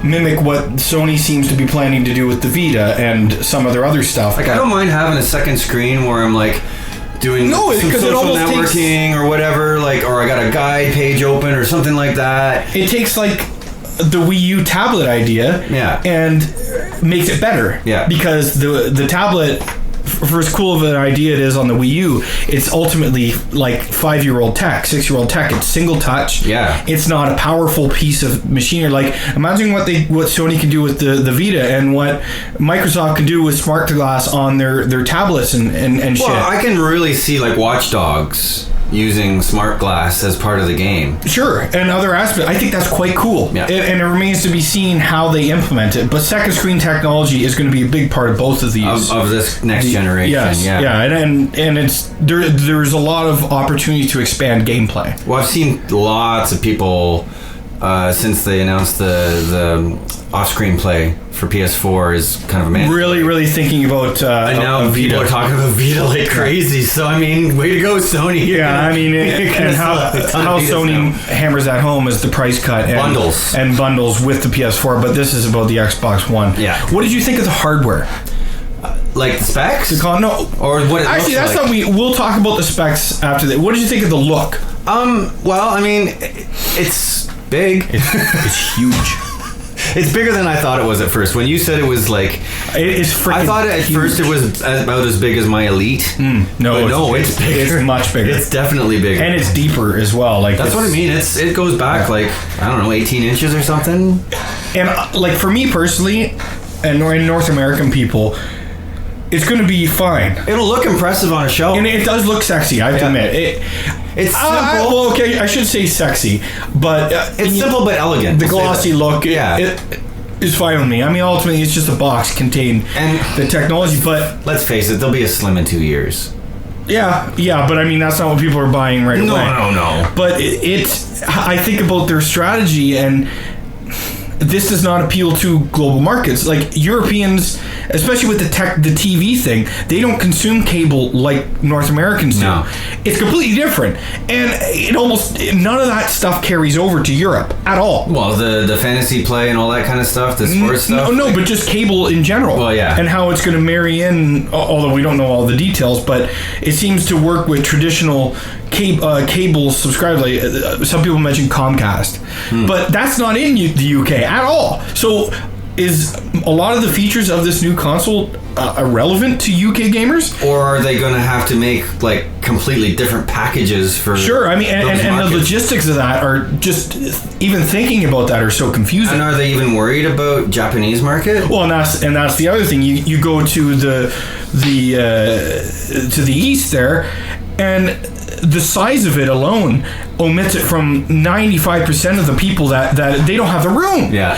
mimic what Sony seems to be planning to do with the Vita and some of their other stuff. Like, I don't mind having a second screen where I'm like doing some social networking or whatever, like, or I got a guide page open or something like that. It takes like the Wii U tablet idea and makes it better. Yeah. Because the tablet, for as cool of an idea it is on the Wii U, it's ultimately like 5-year-old tech, 6-year-old tech. It's single touch. Yeah. It's not a powerful piece of machinery. Like, imagine what Sony can do with the Vita and what Microsoft can do with Smart Glass on their tablets and shit. Well, I can really see like Watch Dogs using Smart Glass as part of the game. Sure, and other aspects. I think that's quite cool. Yeah. And it remains to be seen how they implement it. But second screen technology is going to be a big part of both of these. Of this next generation. Yes, yeah. And it's there's a lot of opportunity to expand gameplay. Well, I've seen lots of people since they announced the off-screen play for PS4 is kind of a man. Really thinking about and now people are talking about Vita like crazy. So I mean, way to go, Sony. Yeah, I mean, and how Sony hammers that home is the price cut and bundles with the PS4. But this is about the Xbox One. Yeah. What did you think of the hardware? Like the specs? No. Or what it actually, looks that's like. we'll talk about the specs after that. What did you think of the look? Well, I mean, it's big. It's huge. It's bigger than I thought it was at first. When you said it was like... It's freaking I thought at first it was about as big as my Elite. No, it's bigger. It's much bigger. It's definitely bigger. And it's deeper as well. Like that's what I mean. It goes back like, I don't know, 18 inches or something. And like for me personally, and North American people, it's going to be fine. It'll look impressive on a shelf. And it does look sexy, I have to admit. It's simple. Okay, I should say sexy, but it's simple but elegant. The glossy look, it is fine with me. I mean, ultimately, it's just a box contained and the technology. But let's face it, they'll be a slim in 2 years. Yeah, but I mean, that's not what people are buying right away. No. But I think about their strategy, and this does not appeal to global markets. Like Europeans, especially with the TV thing, they don't consume cable like North Americans do. No. It's completely different, and none of that stuff carries over to Europe at all. Well, the fantasy play and all that kind of stuff, the sports stuff. No, but just cable in general. Well, yeah, and how it's going to marry in. Although we don't know all the details, but it seems to work with traditional cable subscribers. Like some people mention Comcast, but that's not in the UK at all. So is a lot of the features of this new console irrelevant to UK gamers? Or are they going to have to make like completely different packages for... Sure, I mean, and the logistics of that are just, even thinking about that are so confusing. And are they even worried about Japanese market? Well, and that's the other thing. You go to the east there, and the size of it alone omits it from 95% of the people that they don't have the room. Yeah.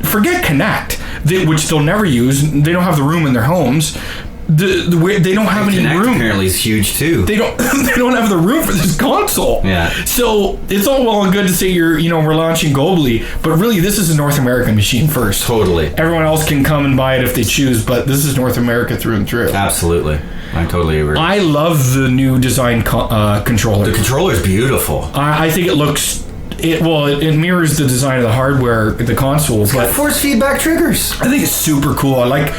Forget Connect, which they'll never use. They don't have the room in their homes. they don't have any room. Apparently, is huge too. They don't have the room for this console. Yeah. So it's all well and good to say we're launching globally, but really this is a North American machine first. Totally. Everyone else can come and buy it if they choose, but this is North America through and through. Absolutely. I totally agree. I love the new design controller. The controller's beautiful. I think it looks. It mirrors the design of the hardware, the console, but force feedback triggers. I think it's super cool. I like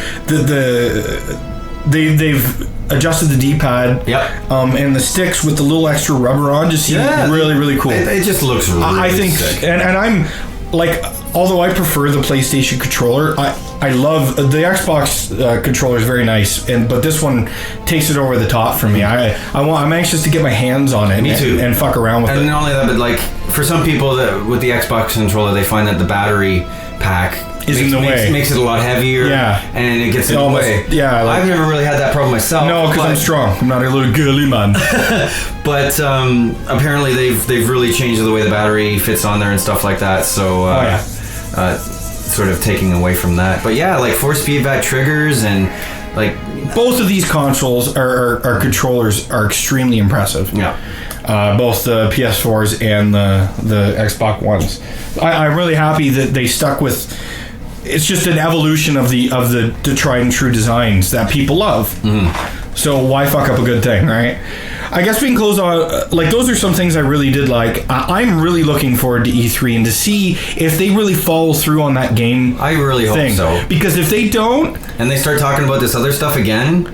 they've adjusted the D-pad. Yep. And the sticks with the little extra rubber on just seem really, really cool. It just looks really sick. And I'm like, although I prefer the PlayStation controller, I love the Xbox controller is very nice, but this one takes it over the top for me. I'm anxious to get my hands on it. Me too. And fuck around with it. And not only that, but like for some people with the Xbox controller, they find that the battery pack makes it a lot heavier. Yeah. And it gets in the way. Yeah. I've never really had that problem myself. No, because I'm strong. I'm not a little girly man. But apparently they've really changed the way the battery fits on there and stuff like that. So sort of taking away from that. But yeah, like force feedback triggers and like both of these consoles are controllers are extremely impressive. Yeah. Both the PS4s and the Xbox Ones. I'm really happy that they stuck with. It's just an evolution of the tried and true designs that people love. Mm-hmm. So why fuck up a good thing, right? I guess we can close on those are some things I really did like. I'm really looking forward to E3 and to see if they really follow through on that game. I really hope so. Because if they don't, and they start talking about this other stuff again,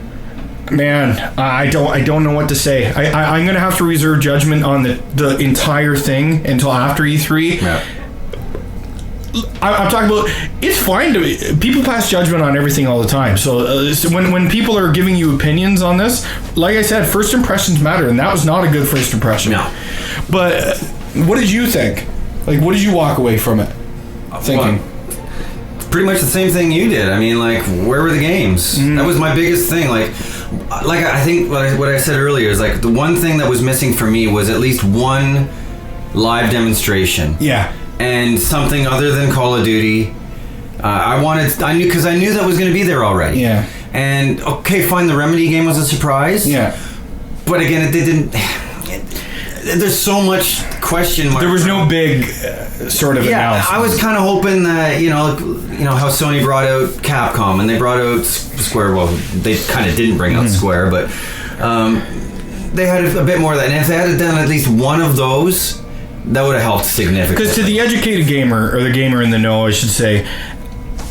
man, I don't know what to say. I'm gonna have to reserve judgment on the entire thing until after E3. Yeah. I'm talking about, it's fine to people pass judgment on everything all the time. So when people are giving you opinions on this, like I said, first impressions matter, and that was not a good first impression. No. But what did you think? Like, what did you walk away from it thinking? Well, pretty much the same thing you did. I mean, like, where were the games? Mm-hmm. That was my biggest thing. Like I think what I said earlier is like the one thing that was missing for me was at least one live demonstration. Yeah. And something other than Call of Duty. I knew that was going to be there already. Yeah. And okay, fine. The Remedy game was a surprise. Yeah. But again, there's so much question mark. There was no big sort of announcement. I was kind of hoping that you know how Sony brought out Capcom and they brought out Square. Well, they kind of didn't bring out Square, but they had a bit more of that. And if they had done at least one of those, that would have helped significantly. Because to the educated gamer, or the gamer in the know, I should say,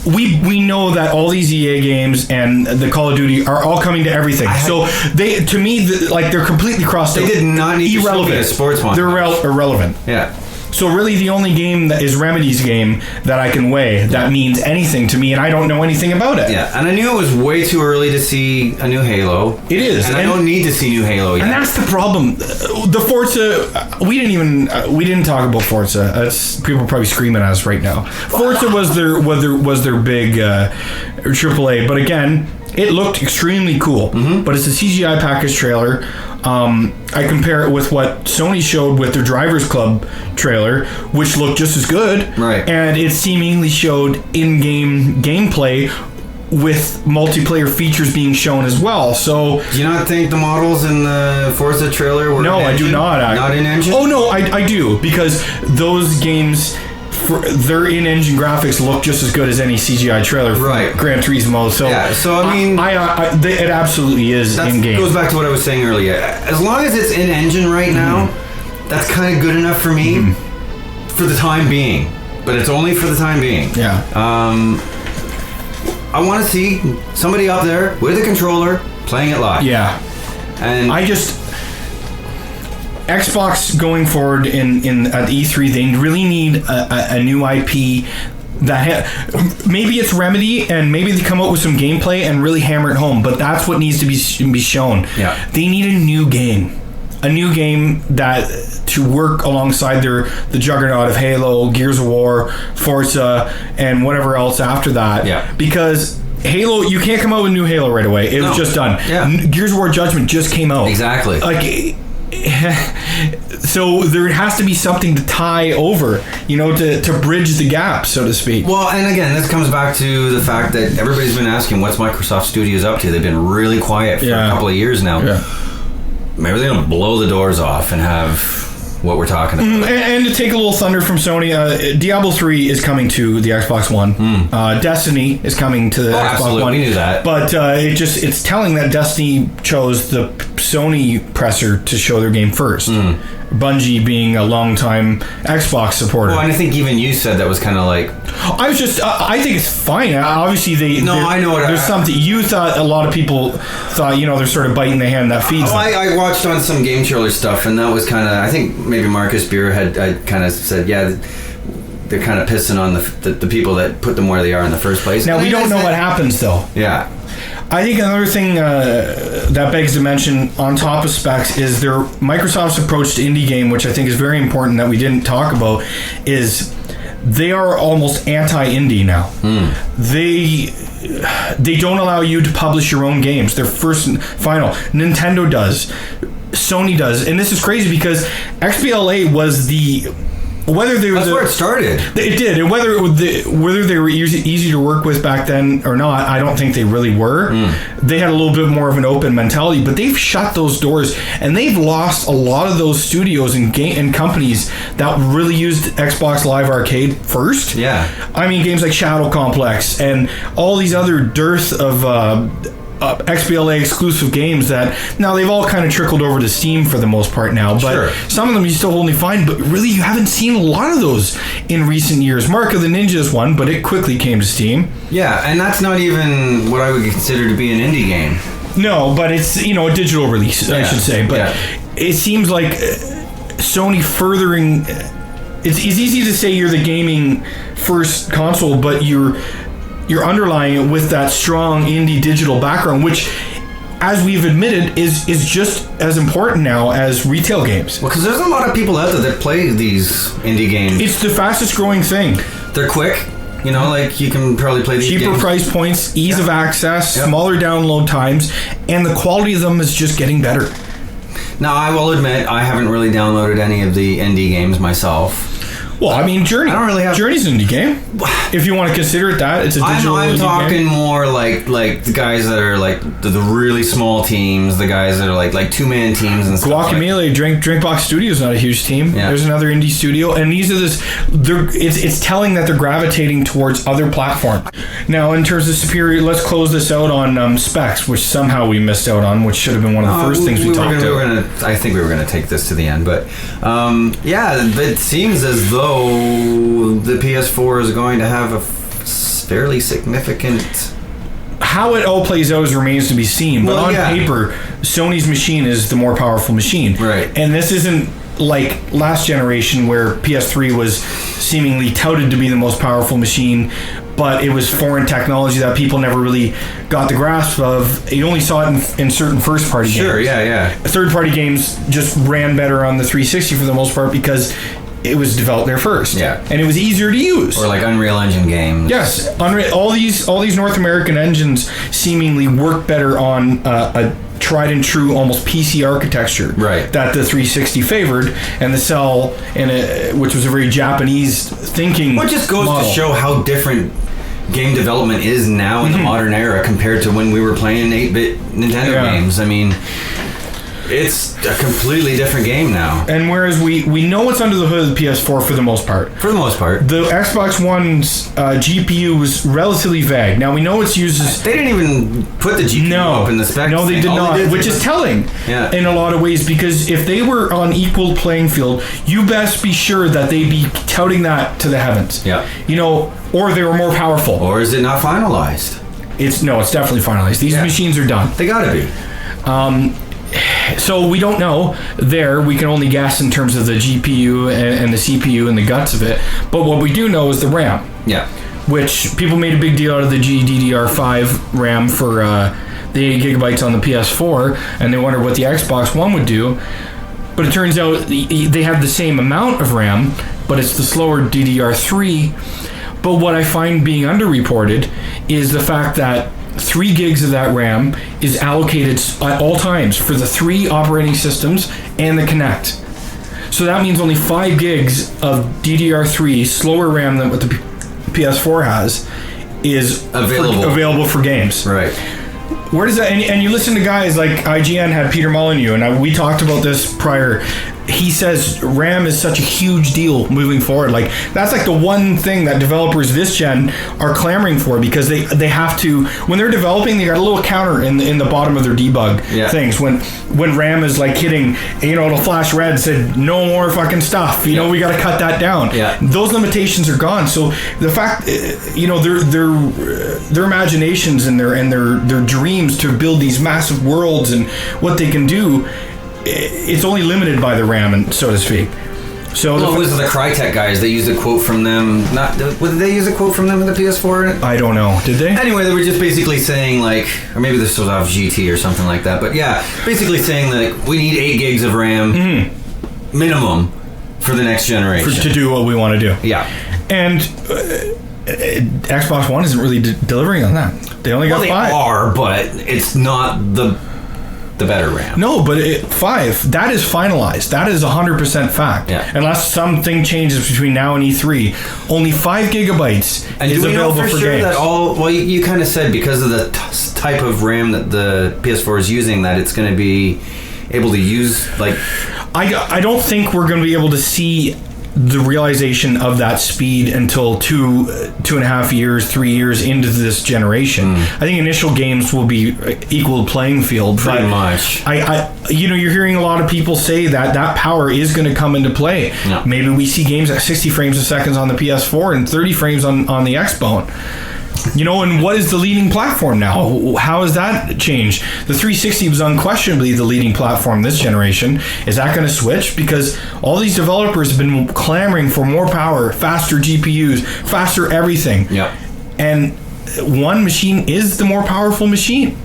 we know that all these EA games and the Call of Duty are all coming to everything. So they, to me, they're completely crossed. They did not need irrelevant. To be a sports one. They're irrelevant. Yeah. So really, the only game that is Remedy's game that I can weigh that means anything to me, and I don't know anything about it. Yeah, and I knew it was way too early to see a new Halo. It is, and I don't need to see new Halo yet. And that's the problem. The Forza, we didn't talk about Forza. That's people are probably screaming at us right now. Forza was their big AAA, but again, it looked extremely cool. Mm-hmm. But it's a CGI package trailer. I compare it with what Sony showed with their Drivers Club trailer, which looked just as good. Right. And it seemingly showed in-game gameplay with multiplayer features being shown as well. So, do you not think the models in the Forza trailer were? No, I do not. Not in engine. Oh no, I do, because those games, their in-engine graphics look just as good as any CGI trailer for Gran Turismo. So yeah, so I mean, it absolutely is in-game. Goes back to what I was saying earlier. As long as it's in-engine right now, that's kind of good enough for me for the time being. But it's only for the time being. Yeah. I want to see somebody up there with a controller playing it live. Yeah. And Xbox going forward at E3, they really need a new IP that maybe it's Remedy, and maybe they come out with some gameplay and really hammer it home. But that's what needs to be shown. Yeah, they need a new game that to work alongside the juggernaut of Halo, Gears of War, Forza, and whatever else after that. Yeah, because Halo, you can't come out with new Halo right away. It was just done. Yeah, Gears of War Judgment just came out. Exactly. Like, So there has to be something to tie over, to bridge the gap, so to speak. Well, and again, this comes back to the fact that everybody's been asking what's Microsoft Studios up to. They've been really quiet for a couple of years now. Maybe they're going to blow the doors off and have what we're talking about. And to take a little thunder from Sony, Diablo 3 is coming to the Xbox One. Destiny is coming to the Xbox One. We knew that. But it's telling that Destiny chose the Sony presser to show their game first. Bungie being a longtime Xbox supporter. Well, and I think even you said that was kind of like... I think it's fine. Obviously, I know what... There's something... You thought, a lot of people thought, they're sort of biting the hand that feeds them. I watched on some game trailer stuff, and that was kind of... I think maybe Marcus Beer had kind of said, they're kind of pissing on the people that put them where they are in the first place. Now, we don't know what happens, though. Yeah. I think another thing that begs to mention on top of specs is Microsoft's approach to indie game, which I think is very important that we didn't talk about, is they are almost anti-indie now. They don't allow you to publish your own games. They're first and final. Nintendo does. Sony does. And this is crazy because XBLA was that's where it started. It did, and whether they were easy to work with back then or not, I don't think they really were. They had a little bit more of an open mentality, but they've shut those doors, and they've lost a lot of those studios and companies that really used Xbox Live Arcade first. Yeah, I mean games like Shadow Complex and all these other dearth of XBLA exclusive games that now they've all kind of trickled over to Steam for the most part now, but some of them you still only find, but really you haven't seen a lot of those in recent years. Mark of the Ninja is one, but it quickly came to Steam. Yeah, and that's not even what I would consider to be an indie game. No, but it's a digital release, I should say, but it seems like Sony furthering... It's easy to say you're the gaming first console, but you're underlying it with that strong indie digital background, which, as we've admitted, is just as important now as retail games. Well, because there's a lot of people out there that play these indie games. It's the fastest growing thing. They're quick. Like you can probably play these cheaper games. Price points, ease of access, smaller download times, and the quality of them is just getting better. Now, I will admit, I haven't really downloaded any of the indie games myself. Well, I mean, Journey. I don't really have... Journey's an indie game. If you want to consider it that, it's a digital I'm indie talking game. more like the guys that are like the really small teams, the guys that are like two-man teams and stuff. Guacamelee, Drinkbox Studio is not a huge team. Yeah. There's another indie studio, and these are it's telling that they're gravitating towards other platforms. Now, in terms of superior, let's close this out on specs, which somehow we missed out on, which should have been one of the first things we talked about. I think we were going to take this to the end, but it seems as though the PS4 is going to have a fairly significant... How it all plays out remains to be seen, but on paper, Sony's machine is the more powerful machine. Right. And this isn't like last generation where PS3 was seemingly touted to be the most powerful machine, but it was foreign technology that people never really got the grasp of. You only saw it in certain first-party games. Sure, yeah. Third-party games just ran better on the 360 for the most part because it was developed there first. Yeah. And it was easier to use. Or like Unreal Engine games. Yes. All these North American engines seemingly work better on a tried and true almost PC architecture that the 360 favored, and the Cell, which was a very Japanese thinking Well, it just goes model. to show how different game development is now in the modern era compared to when we were playing 8-bit Nintendo games. I mean... It's a completely different game now. And whereas we know what's under the hood of the PS4 for the most part. For the most part. The Xbox One's GPU was relatively vague. Now we know it's used as... They didn't even put the GPU up in the specs. No, they did not, which is telling in a lot of ways, because if they were on equal playing field, you best be sure that they'd be touting that to the heavens. Yeah. Or they were more powerful. Or is it not finalized? It's definitely finalized. These machines are done. They gotta be. So we don't know there. We can only guess in terms of the GPU and the CPU and the guts of it. But what we do know is the RAM. Yeah. Which people made a big deal out of the GDDR5 RAM for the 8 gigabytes on the PS4, and they wondered what the Xbox One would do. But it turns out they have the same amount of RAM, but it's the slower DDR3. But what I find being underreported is the fact that 3 gigs of that RAM is allocated at all times for the 3 operating systems and the Kinect. So that means only 5 gigs of DDR3 slower RAM than what the PS4 has is available for games. Right. Where does that, and you listen to guys like IGN had Peter Molyneux, and we talked about this prior. He says RAM is such a huge deal moving forward. Like, that's like the one thing that developers this gen are clamoring for, because they have to, when they're developing, they got a little counter in the bottom of their debug things. When RAM is like hitting, it'll flash red, said no more fucking stuff. We got to cut that down. Yeah. Those limitations are gone. So the fact, their imaginations and their dreams to build these massive worlds and what they can do, it's only limited by the RAM, and so to speak. So it was the Crytek guys. They used a quote from them. Did they use a quote from them in the PS4? I don't know. Did they? Anyway, they were just basically saying, like, or maybe this was off GT or something like that. But yeah, basically saying that we need 8 gigs of RAM minimum for the next generation to do what we want to do. Yeah, and Xbox One isn't really delivering on that. They only got 5. They are, but it's not the better RAM. No, but 5, that is finalized. That is 100% fact. Yeah. Unless something changes between now and E3, only 5 gigabytes is available for games. That you kind of said because of the type of RAM that the PS4 is using, that it's going to be able to use, like... I don't think we're going to be able to see the realization of that speed until 2.5 years, 3 years into this generation. I think initial games will be equal playing field. Pretty much. You're hearing a lot of people say that power is going to come into play. Yeah. Maybe we see games at 60 frames a second on the PS4 and 30 frames on the XBONE. And what is the leading platform now? How has that changed? The 360 was unquestionably the leading platform this generation. Is that going to switch? Because all these developers have been clamoring for more power, faster GPUs, faster everything. Yeah. And one machine is the more powerful machine.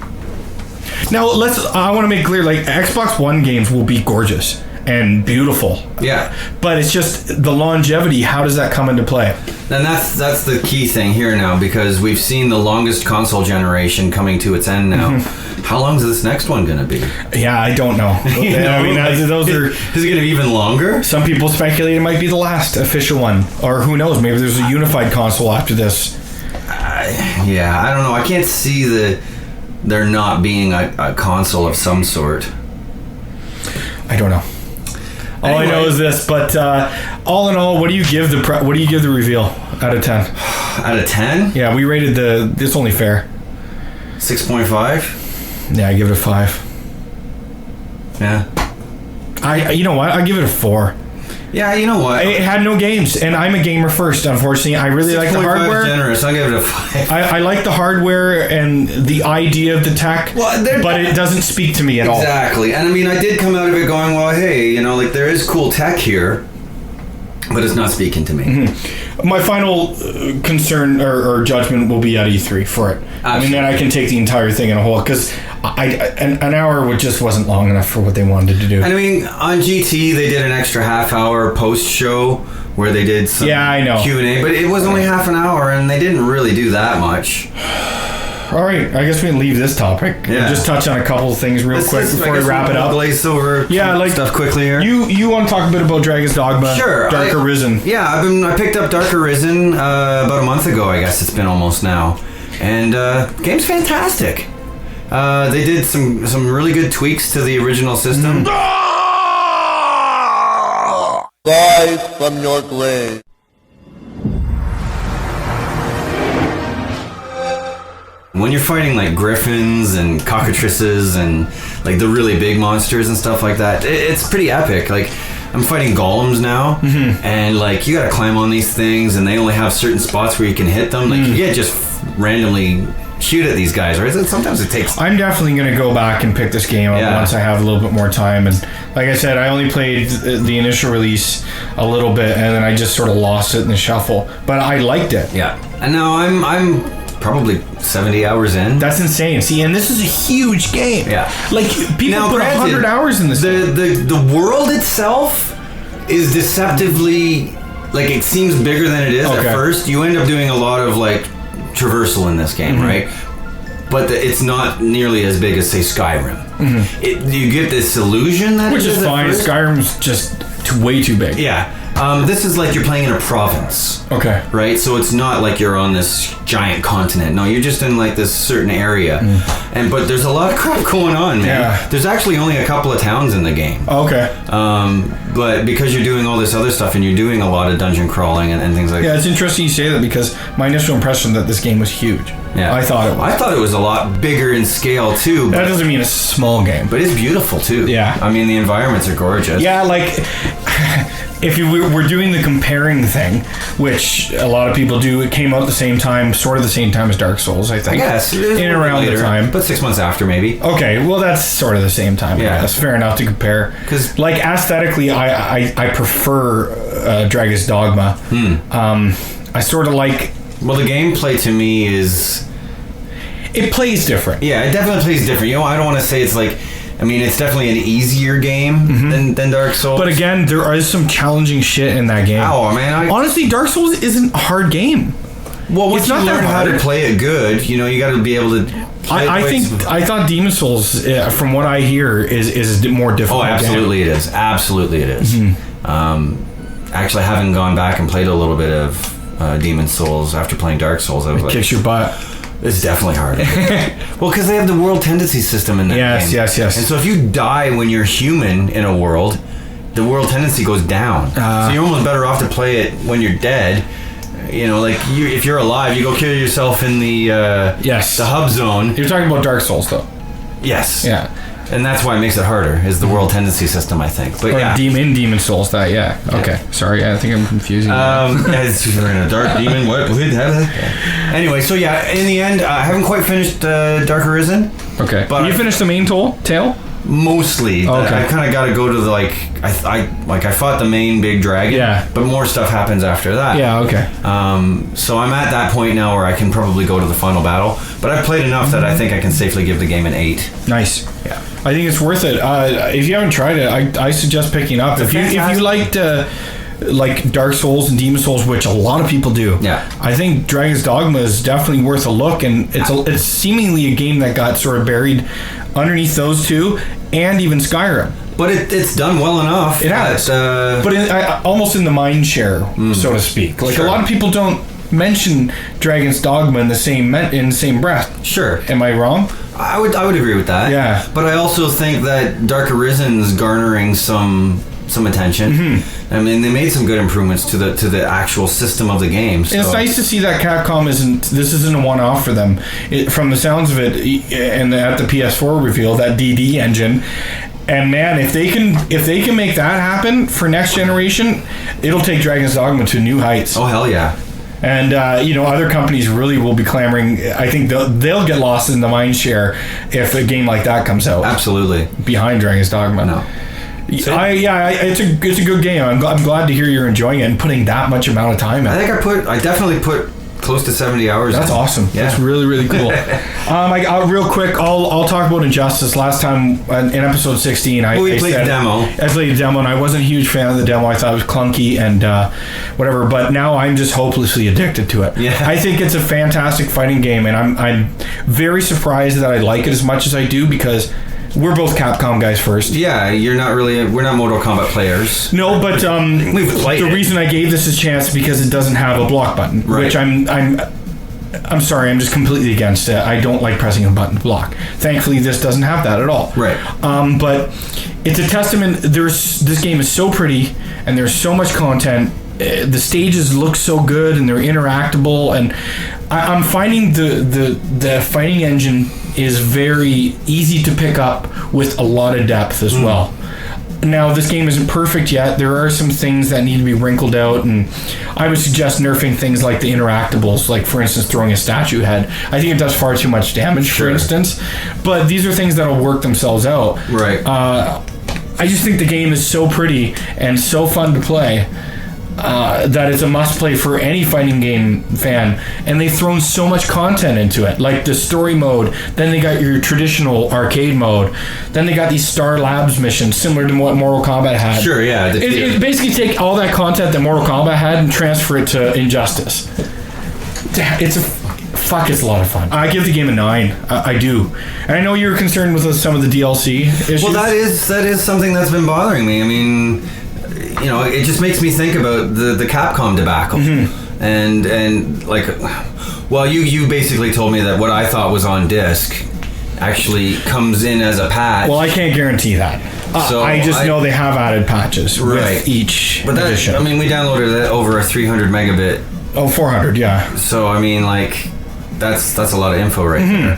Now, I want to make clear, like, Xbox One games will be gorgeous and beautiful. Yeah. But it's just the longevity. How does that come into play? And that's the key thing here now, because we've seen the longest console generation coming to its end now. How long is this next one going to be? Yeah, I don't know. Those are... Is it going to be even longer? Some people speculate it might be the last official one. Or who knows, maybe there's a unified console after this. Yeah, I don't know. I can't see there not being a console of some sort. I don't know. All I know is this, but all in all, what do you give the reveal out of 10? Out of 10? Yeah, we rated it's only fair. 6.5? Yeah, I give it a 5. Yeah. You know what? I give it a 4. Yeah, you know what? It had no games, and I'm a gamer first, unfortunately. I really like the hardware. 6.5 is generous. I'll give it a 5. I like the hardware and the idea of the tech, but it doesn't speak to me at all. Exactly. And I mean, I did come out of it going, well, hey, there is cool tech here, but it's not speaking to me. My final concern or judgment will be at E3 for it. Absolutely. I mean, then I can take the entire thing in a whole, because an hour just wasn't long enough for what they wanted to do. And I mean, on GT, they did an extra half-hour post-show where they did some Q&A, but it was only half an hour, and they didn't really do that much. All right, I guess we can leave this topic. Yeah. Just touch on a couple of things real quick before we wrap it up. Glaze over stuff quickly here. You want to talk a bit about Dragon's Dogma? Sure. Dark Arisen. Yeah, I picked up Dark Arisen about a month ago. I guess it's been almost now, and game's fantastic. They did some really good tweaks to the original system. Rise from your grave. When you're fighting like griffins and cockatrices and like the really big monsters and stuff like that, it's pretty epic. Like, I'm fighting golems now, and like you gotta climb on these things, and they only have certain spots where you can hit them. Like you can't just randomly shoot at these guys, right? Sometimes it takes... I'm definitely going to go back and pick this game up once I have a little bit more time. And like I said, I only played the initial release a little bit, and then I just sort of lost it in the shuffle. But I liked it. Yeah. And now I'm probably 70 hours in. That's insane. See, and this is a huge game. Yeah. Like, people put 100 hours in this game. The world itself is deceptively... Like, it seems bigger than it is at first. You end up doing a lot of, like, traversal in this game, right? but it's not nearly as big as, say, Skyrim. You get this illusion that which is fine. Skyrim's just way too big. Yeah. This is like you're playing in a province. Okay. Right? So it's not like you're on this giant continent. No, you're just in like this certain area. But there's a lot of crap going on, man. Yeah. There's actually only a couple of towns in the game. Okay. But because you're doing all this other stuff and you're doing a lot of dungeon crawling and things like that. Yeah, it's interesting you say that because my initial impression that this game was huge. Yeah. I thought it was a lot bigger in scale too. That doesn't mean it's a small game. But it's beautiful too. Yeah. I mean, the environments are gorgeous. Yeah, like if we're doing the comparing thing, which a lot of people do, it came out the same time, sort of the same time as Dark Souls, I think. Yes. In around later, the time. But 6 months after, maybe. Okay, well, that's sort of the same time. Yeah. That's fair enough to compare. Because, like, aesthetically, I prefer Dragon's Dogma. I sort of like... Well, the gameplay to me is... It plays different. Yeah, it definitely plays different. You know, I don't want to say it's like... I mean, it's definitely an easier game than Dark Souls. But again, there is some challenging shit in that game. Oh, man. Honestly, Dark Souls isn't a hard game. Well, once you learn how to play it good, you know, you got to be able to... I thought Demon Souls, from what I hear, is more difficult. Oh, absolutely it is. Absolutely it is. Actually, having gone back and played a little bit of Demon Souls after playing Dark Souls, I was like... Kicks your butt. It's definitely hard. Well, because they have the world tendency system in that game. Yes. And so if you die when you're human in a world, the world tendency goes down. So you're almost better off to play it when you're dead. You know, like if you're alive, you go kill yourself in the the hub zone. You're talking about Dark Souls, though. Yes. Yeah. And that's why it makes it harder, is the world tendency system, I think. But Demon Souls, that, Okay. Sorry, I think I'm confusing it's in a dark demon. What? Anyway, so in the end, I haven't quite finished Dark Arisen. Okay. But you finished the main tale? Mostly. Okay. I kind of got to go to the, I fought the main big dragon. Yeah. But more stuff happens after that. Yeah, okay. So I'm at that point now where I can probably go to the final battle. But I've played enough that I think I can safely give the game an 8. Nice. Yeah. I think it's worth it. If you haven't tried it, I suggest picking up. If you liked like Dark Souls and Demon Souls, which a lot of people do, I think Dragon's Dogma is definitely worth a look, and it's seemingly a game that got sort of buried underneath those two, and even Skyrim. But it's done well enough. It has, but almost in the mind share, so to speak. Like a lot of people don't mention Dragon's Dogma in the same breath. Sure. Am I wrong? I would agree with that. Yeah. But I also think that Dark Arisen's garnering some attention. I mean, they made some good improvements to the actual system of the game. So. It's nice to see that Capcom isn't a one-off for them. From the sounds of it, and at the PS4 reveal, that DD engine. And man, if they can make that happen for next generation, it'll take Dragon's Dogma to new heights. Oh hell yeah! And other companies really will be clamoring. I think they'll get lost in the mind share if a game like that comes out. Absolutely. Behind Dragon's Dogma. No. It's a good game. I'm glad to hear you're enjoying it and putting that much amount of time in. I definitely put close to 70 hours. That's awesome. Yeah. That's really, really cool. Real quick, I'll talk about Injustice. Last time in episode 16, I played the demo. I played the demo, and I wasn't a huge fan of the demo. I thought it was clunky and whatever. But now I'm just hopelessly addicted to it. Yeah. I think it's a fantastic fighting game, and I'm very surprised that I like it as much as I do, because we're both Capcom guys first. Yeah, we're not Mortal Kombat players. No, but we've played the reason I gave this a chance because it doesn't have a block button, which I'm sorry, I'm just completely against it. I don't like pressing a button to block. Thankfully, this doesn't have that at all. Right. But it's a testament. This game is so pretty, and there's so much content. The stages look so good, and they're interactable, and I'm finding the fighting engine is very easy to pick up with a lot of depth as well. Now, this game isn't perfect yet. There are some things that need to be wrinkled out, and I would suggest nerfing things like the interactables, like, for instance, throwing a statue head. I think it does far too much damage, for instance. But these are things that'll work themselves out. Right. I just think the game is so pretty and so fun to play that it's a must-play for any fighting game fan. And they've thrown so much content into it, like the story mode. Then they got your traditional arcade mode. Then they got these Star Labs missions, similar to what Mortal Kombat had. Sure, yeah. It basically take all that content that Mortal Kombat had and transfer it to Injustice. It's a Fuck, it's a lot of fun. I give the game a 9. I do. And I know you're concerned with some of the DLC issues. Well, that is something that's been bothering me. I mean, it just makes me think about the Capcom debacle. Mm-hmm. And like, well, you basically told me that what I thought was on disc actually comes in as a patch. Well, I can't guarantee that. So I just know they have added patches with each edition. I mean, we downloaded it over a 300 megabit. Oh, 400, yeah. So, I mean, like, that's a lot of info right there.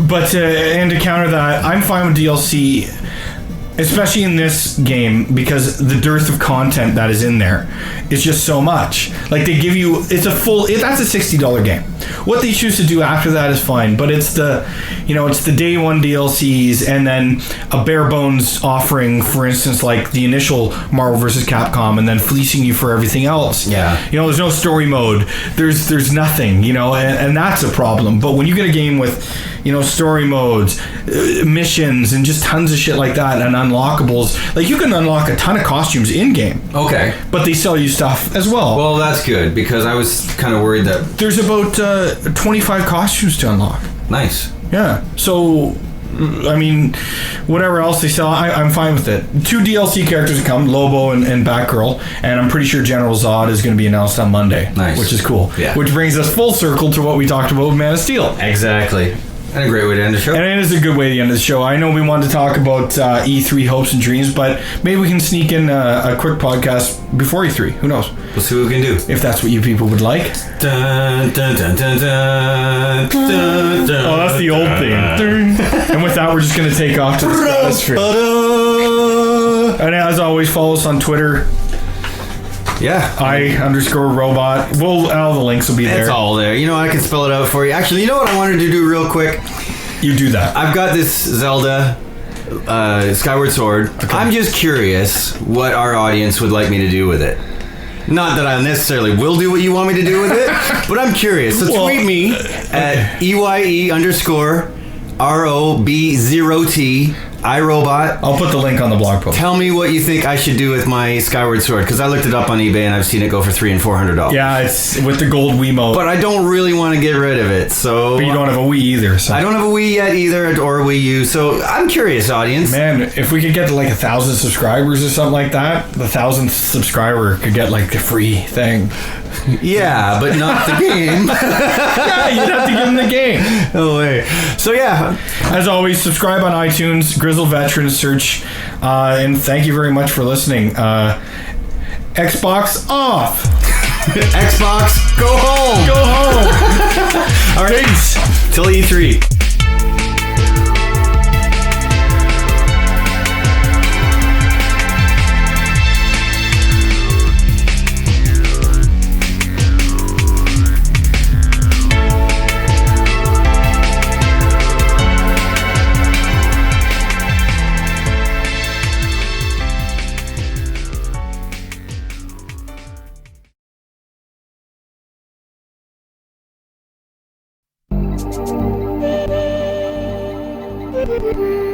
But, and to counter that, I'm fine with DLC, especially in this game, because the dearth of content that is in there is just so much. Like, they give you, that's a $60 game. What they choose to do after that is fine, but it's the day one DLCs and then a bare bones offering, for instance, like the initial Marvel vs. Capcom, and then fleecing you for everything else. Yeah. There's no story mode. There's nothing, and that's a problem. But when you get a game with, story modes, missions, and just tons of shit like that, and unlockables, like you can unlock a ton of costumes in game. Okay. But they sell you stuff as well. Well, that's good, because I was kind of worried that there's about 25 costumes to unlock. Nice. Yeah. So, I mean, whatever else they sell, I'm fine with it. 2 DLC characters come, Lobo and Batgirl, and I'm pretty sure General Zod is going to be announced on Monday. Nice. Which is cool. Yeah. Which brings us full circle to what we talked about with Man of Steel. Exactly. And a great way to end the show. And it is a good way to end the show. I know we wanted to talk about E3 hopes and dreams, but maybe we can sneak in a quick podcast before E3. Who knows? We'll see what we can do. If that's what you people would like. Dun, dun, dun, dun, dun, dun, dun, oh, that's the old theme. And with that, we're just going to take off to the stratosphere. And as always, follow us on Twitter. Yeah. I_robot. All the links will be there. It's all there. I can spell it out for you. Actually, you know what I wanted to do real quick? You do that. I've got this Zelda Skyward Sword. Okay. I'm just curious what our audience would like me to do with it. Not that I necessarily will do what you want me to do with it, but I'm curious. So tweet me at EYE_ROB0T iRobot. I'll put the link on the blog post. Tell me what you think I should do with my Skyward Sword, because I looked it up on eBay and I've seen it go for $300 and $400. Yeah, it's with the gold Wiimote. But I don't really want to get rid of it, so... But you don't have a Wii either, so... I don't have a Wii yet either, or a Wii U, so I'm curious, audience. Man, if we could get to like 1,000 subscribers or something like that, the 1,000th subscriber could get like the free thing. Yeah, but not the game. Yeah, you'd have to give them the game. No way. So yeah, as always, subscribe on iTunes, Grizzled Veteran search, and thank you very much for listening. Xbox off. Xbox, go home. Go home. All right, peace. Till E3. Thank you.